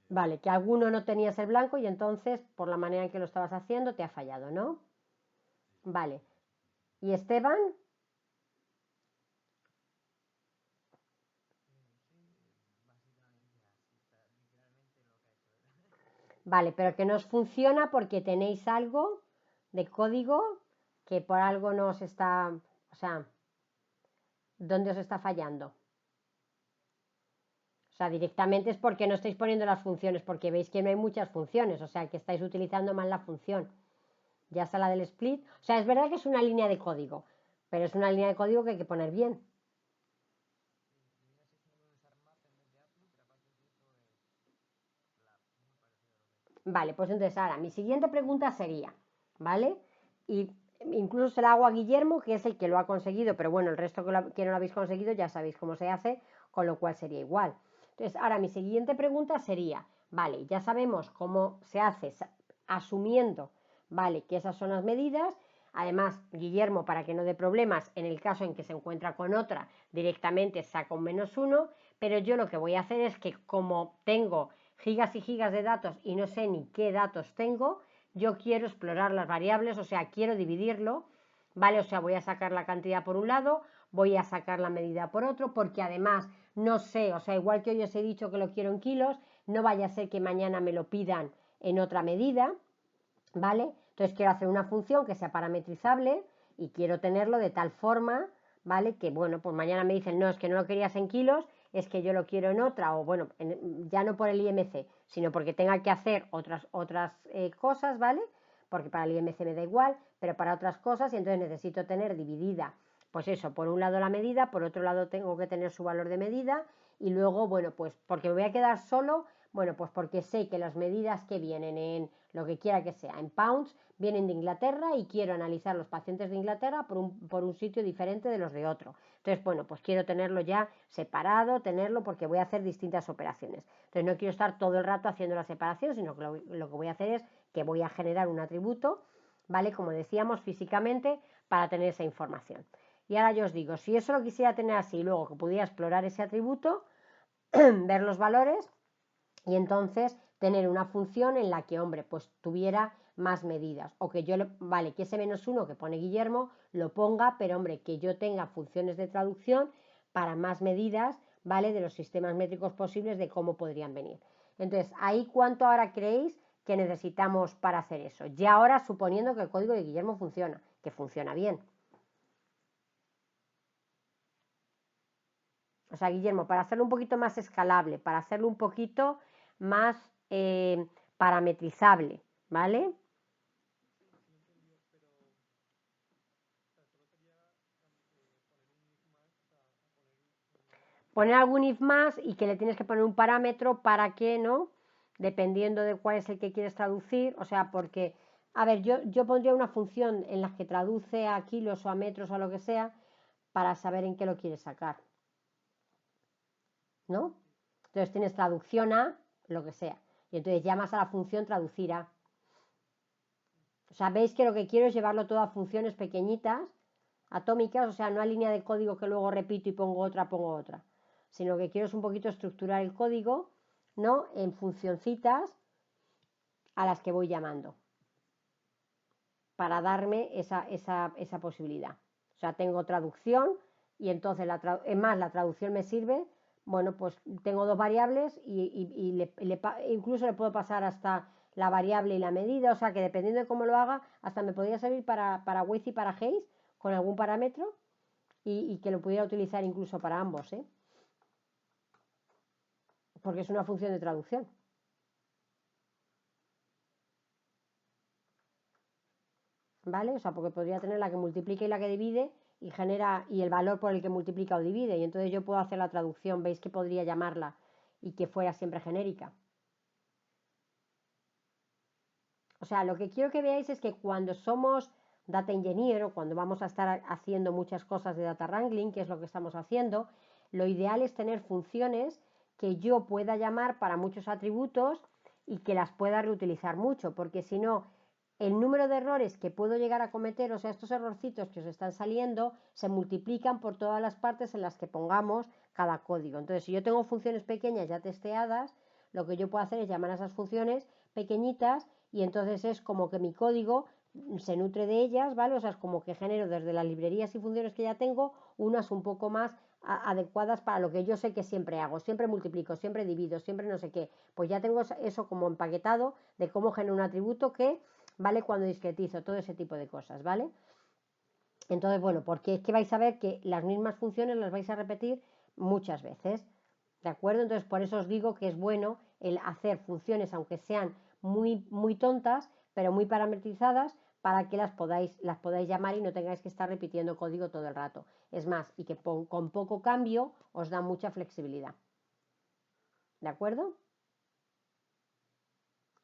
Vale, que alguno no tenías el blanco y entonces, por la manera en que lo estabas haciendo, te ha fallado, ¿no? Vale. ¿Y Esteban? Vale, pero que no os funciona porque tenéis algo de código que por algo no os está, o sea, ¿dónde os está fallando? O sea, directamente es porque no estáis poniendo las funciones, porque veis que no hay muchas funciones, o sea, que estáis utilizando mal la función. Ya está la del split. O sea, es verdad que es una línea de código, pero es una línea de código que hay que poner bien. Vale, pues entonces ahora mi siguiente pregunta sería, ¿vale? Y incluso se la hago a Guillermo, que es el que lo ha conseguido, pero bueno, el resto que no lo habéis conseguido ya sabéis cómo se hace, con lo cual sería igual. Entonces, ahora mi siguiente pregunta sería, vale, ya sabemos cómo se hace asumiendo, vale, que esas son las medidas. Además, Guillermo, para que no dé problemas, en el caso en que se encuentra con otra, directamente saca un -1, pero yo lo que voy a hacer es que como tengo gigas y gigas de datos y no sé ni qué datos tengo, yo quiero explorar las variables, o sea, quiero dividirlo, ¿vale? O sea, voy a sacar la cantidad por un lado, voy a sacar la medida por otro, porque además no sé, o sea, igual que hoy os he dicho que lo quiero en kilos, no vaya a ser que mañana me lo pidan en otra medida, ¿vale? Entonces quiero hacer una función que sea parametrizable y quiero tenerlo de tal forma, ¿vale? Que bueno, pues mañana me dicen, no, es que no lo querías en kilos, es que yo lo quiero en otra, o bueno, ya no por el IMC, sino porque tenga que hacer otras cosas, ¿vale? Porque para el IMC me da igual, pero para otras cosas, y entonces necesito tener dividida, pues eso, por un lado la medida, por otro lado tengo que tener su valor de medida, y luego, bueno, pues porque me voy a quedar solo, bueno, pues porque sé que las medidas que vienen en lo que quiera que sea, en pounds, vienen de Inglaterra y quiero analizar los pacientes de Inglaterra por un sitio diferente de los de otro. Entonces, bueno, pues quiero tenerlo ya separado, tenerlo porque voy a hacer distintas operaciones. Entonces, no quiero estar todo el rato haciendo la separación, sino que lo que voy a hacer es que voy a generar un atributo, ¿vale? Como decíamos, físicamente, para tener esa información. Y ahora yo os digo, si eso lo quisiera tener así, luego que pudiera explorar ese atributo, ver los valores y entonces tener una función en la que, hombre, pues tuviera más medidas o que yo, vale, que ese -1 que pone Guillermo lo ponga, pero hombre, que yo tenga funciones de traducción para más medidas, ¿vale? De los sistemas métricos posibles de cómo podrían venir. Entonces, ahí cuánto ahora creéis que necesitamos para hacer eso. Ya ahora suponiendo que el código de Guillermo funciona, que funciona bien. O sea, Guillermo, para hacerlo un poquito más escalable, para hacerlo un poquito más parametrizable, ¿vale? Poner algún if más y que le tienes que poner un parámetro para que, ¿no? Dependiendo de cuál es el que quieres traducir, o sea, porque, a ver, yo pondría una función en la que traduce a kilos o a metros o a lo que sea para saber en qué lo quieres sacar, ¿no? Entonces tienes traducción a lo que sea. Y entonces llamas a la función traducir a. O sea, veis que lo que quiero es llevarlo todo a funciones pequeñitas, atómicas, o sea, no a línea de código que luego repito y pongo otra, sino que quiero es un poquito estructurar el código, ¿no? En funcioncitas a las que voy llamando para darme esa posibilidad. O sea, tengo traducción y entonces, es más, la traducción me sirve, bueno, pues tengo dos variables incluso le puedo pasar hasta la variable y la medida, o sea que dependiendo de cómo lo haga, hasta me podría servir para Waze y para Haze con algún parámetro y que lo pudiera utilizar incluso para ambos, ¿eh? Porque es una función de traducción. ¿Vale? O sea, porque podría tener la que multiplica y la que divide y genera y el valor por el que multiplica o divide y entonces yo puedo hacer la traducción, veis que podría llamarla y que fuera siempre genérica. O sea, lo que quiero que veáis es que cuando somos data engineer o cuando vamos a estar haciendo muchas cosas de data wrangling, que es lo que estamos haciendo, lo ideal es tener funciones que yo pueda llamar para muchos atributos y que las pueda reutilizar mucho, porque si no, el número de errores que puedo llegar a cometer, o sea, estos errorcitos que os están saliendo, se multiplican por todas las partes en las que pongamos cada código. Entonces, si yo tengo funciones pequeñas ya testeadas, lo que yo puedo hacer es llamar a esas funciones pequeñitas y entonces es como que mi código se nutre de ellas, ¿vale? O sea, es como que genero desde las librerías y funciones que ya tengo unas un poco más adecuadas para lo que yo sé que siempre hago, siempre multiplico, siempre divido, siempre no sé qué, pues ya tengo eso como empaquetado de cómo genero un atributo que, ¿vale? Cuando discretizo, todo ese tipo de cosas, ¿vale? Entonces, bueno, porque es que vais a ver que las mismas funciones las vais a repetir muchas veces, ¿De acuerdo? Entonces, por eso os digo que es bueno el hacer funciones, aunque sean muy tontas, pero muy parametrizadas, para que las podáis llamar y no tengáis que estar repitiendo código todo el rato. Es más, y que con poco cambio os da mucha flexibilidad. ¿De acuerdo?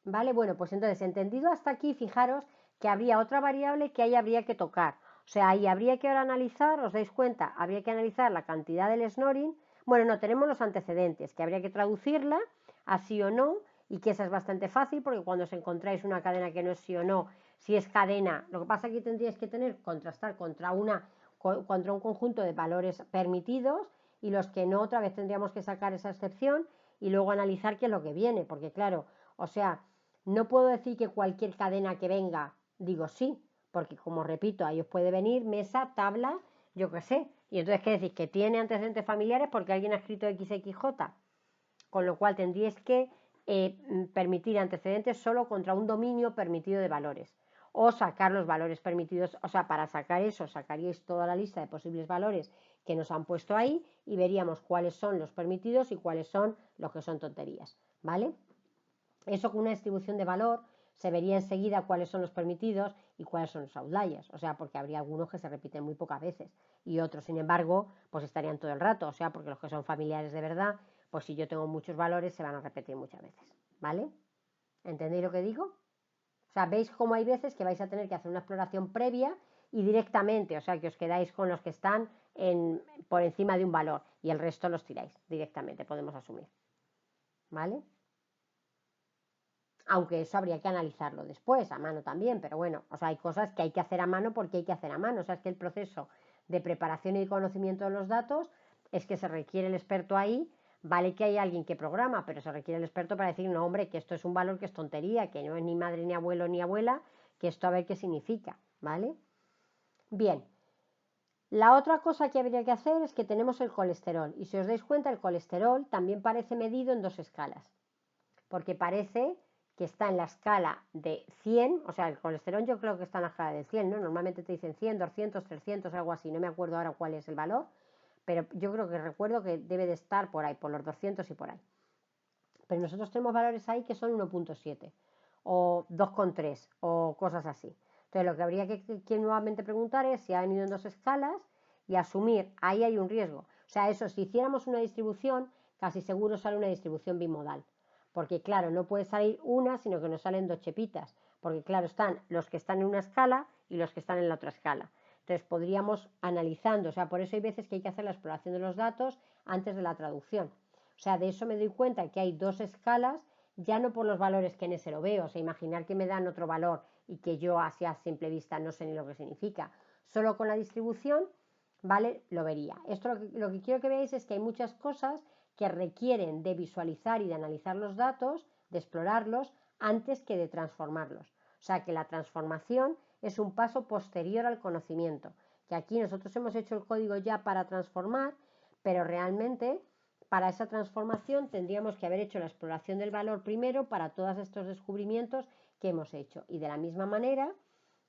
Vale, bueno, pues entonces, entendido hasta aquí, fijaros que habría otra variable que ahí habría que tocar. O sea, ahí habría que ahora analizar, ¿os dais cuenta? Habría que analizar la cantidad del snoring. Bueno, no, tenemos los antecedentes, que habría que traducirla a sí o no, y que esa es bastante fácil, porque cuando os encontráis una cadena que no es sí o no, si es cadena, lo que pasa es que tendríais que contrastar contra un conjunto de valores permitidos, y los que no, otra vez tendríamos que sacar esa excepción y luego analizar qué es lo que viene, porque claro, o sea, no puedo decir que cualquier cadena que venga, digo sí, porque como repito, ahí os puede venir mesa, tabla, yo qué sé. Y entonces, ¿qué decir? Que tiene antecedentes familiares porque alguien ha escrito XXJ. Con lo cual tendríais que permitir antecedentes solo contra un dominio permitido de valores. O sacar los valores permitidos, o sea, para sacar eso, sacaríais toda la lista de posibles valores que nos han puesto ahí y veríamos cuáles son los permitidos y cuáles son los que son tonterías, ¿vale? Eso con una distribución de valor se vería enseguida cuáles son los permitidos y cuáles son los outliers, o sea, porque habría algunos que se repiten muy pocas veces y otros, sin embargo, pues estarían todo el rato, o sea, porque los que son familiares de verdad, pues si yo tengo muchos valores se van a repetir muchas veces, ¿vale? ¿Entendéis lo que digo? O sea, veis cómo hay veces que vais a tener que hacer una exploración previa y directamente, o sea, que os quedáis con los que están por encima de un valor y el resto los tiráis directamente, podemos asumir, ¿vale? Aunque eso habría que analizarlo después, a mano también, pero bueno, o sea, hay cosas que hay que hacer a mano porque hay que hacer a mano, o sea, es que el proceso de preparación y conocimiento de los datos es que se requiere el experto ahí, vale que hay alguien que programa, pero se requiere el experto para decir, no, hombre, que esto es un valor que es tontería, que no es ni madre, ni abuelo, ni abuela, que esto a ver qué significa, ¿vale? Bien, la otra cosa que habría que hacer es que tenemos el colesterol, y si os dais cuenta, el colesterol también parece medido en dos escalas, porque parece que está en la escala de 100, o sea, el colesterol yo creo que está en la escala de 100, ¿no? Normalmente te dicen 100, 200, 300, algo así, no me acuerdo ahora cuál es el valor, pero yo creo que recuerdo que debe de estar por ahí, por los 200 y por ahí. Pero nosotros tenemos valores ahí que son 1.7 o 2,3 o cosas así. Entonces lo que habría que nuevamente preguntar es si ha venido en dos escalas y asumir, ahí hay un riesgo. O sea, eso, si hiciéramos una distribución, casi seguro sale una distribución bimodal. Porque claro, no puede salir una, sino que nos salen dos chepitas. Porque claro, están los que están en una escala y los que están en la otra escala. Entonces podríamos analizando, o sea, por eso hay veces que hay que hacer la exploración de los datos antes de la traducción. O sea, de eso me doy cuenta que hay dos escalas, ya no por los valores que en ese lo veo, o sea, imaginar que me dan otro valor y que yo así a simple vista no sé ni lo que significa. Solo con la distribución, ¿vale? Lo vería. Esto lo que quiero que veáis es que hay muchas cosas que requieren de visualizar y de analizar los datos, de explorarlos, antes que de transformarlos. O sea, que la transformación es un paso posterior al conocimiento, que aquí nosotros hemos hecho el código ya para transformar, pero realmente para esa transformación tendríamos que haber hecho la exploración del valor primero para todos estos descubrimientos que hemos hecho. Y de la misma manera,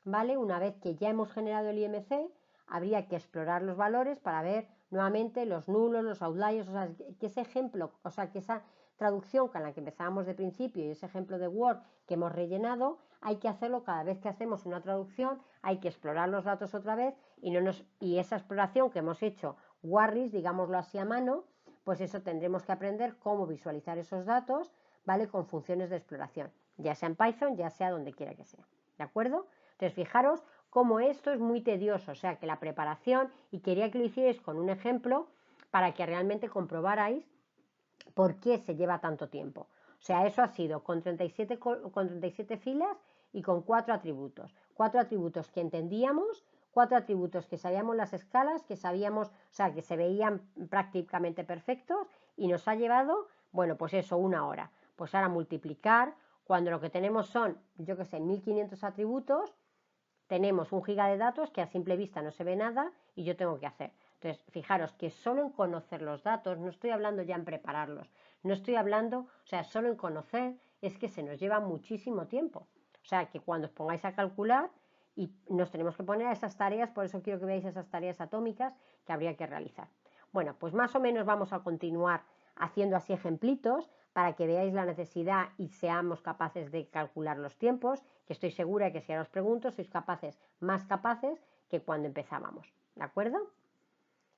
¿vale? Una vez que ya hemos generado el IMC, habría que explorar los valores para ver nuevamente los nulos, los outliers, o sea, que ese ejemplo, o sea, que esa traducción con la que empezábamos de principio y ese ejemplo de Word que hemos rellenado, hay que hacerlo cada vez que hacemos una traducción, hay que explorar los datos otra vez y esa exploración que hemos hecho, Warris, digámoslo así a mano, pues eso tendremos que aprender cómo visualizar esos datos, ¿vale? Con funciones de exploración, ya sea en Python, ya sea donde quiera que sea, ¿de acuerdo? Entonces, fijaros cómo esto es muy tedioso, o sea, que la preparación, y quería que lo hicierais con un ejemplo para que realmente comprobarais por qué se lleva tanto tiempo. O sea, eso ha sido con 37 filas y con 4 atributos. 4 atributos que entendíamos, 4 atributos que sabíamos las escalas, que sabíamos, o sea, que se veían prácticamente perfectos y nos ha llevado, bueno, pues eso, una hora. Pues ahora multiplicar, cuando lo que tenemos son, yo qué sé, 1500 atributos, tenemos 1 giga de datos que a simple vista no se ve nada y yo tengo que hacer. Entonces, fijaros que solo en conocer los datos, no estoy hablando ya en prepararlos, no estoy hablando, o sea, solo en conocer es que se nos lleva muchísimo tiempo. O sea, que cuando os pongáis a calcular y nos tenemos que poner a esas tareas, por eso quiero que veáis esas tareas atómicas que habría que realizar. Bueno, pues más o menos vamos a continuar haciendo así ejemplitos para que veáis la necesidad y seamos capaces de calcular los tiempos, que estoy segura que si ahora os pregunto, sois capaces, más capaces que cuando empezábamos. ¿De acuerdo?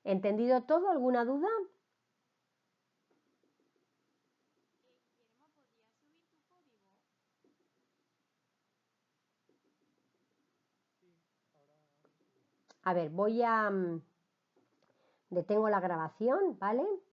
¿Entendido todo? ¿Alguna duda? A ver, detengo la grabación, ¿vale?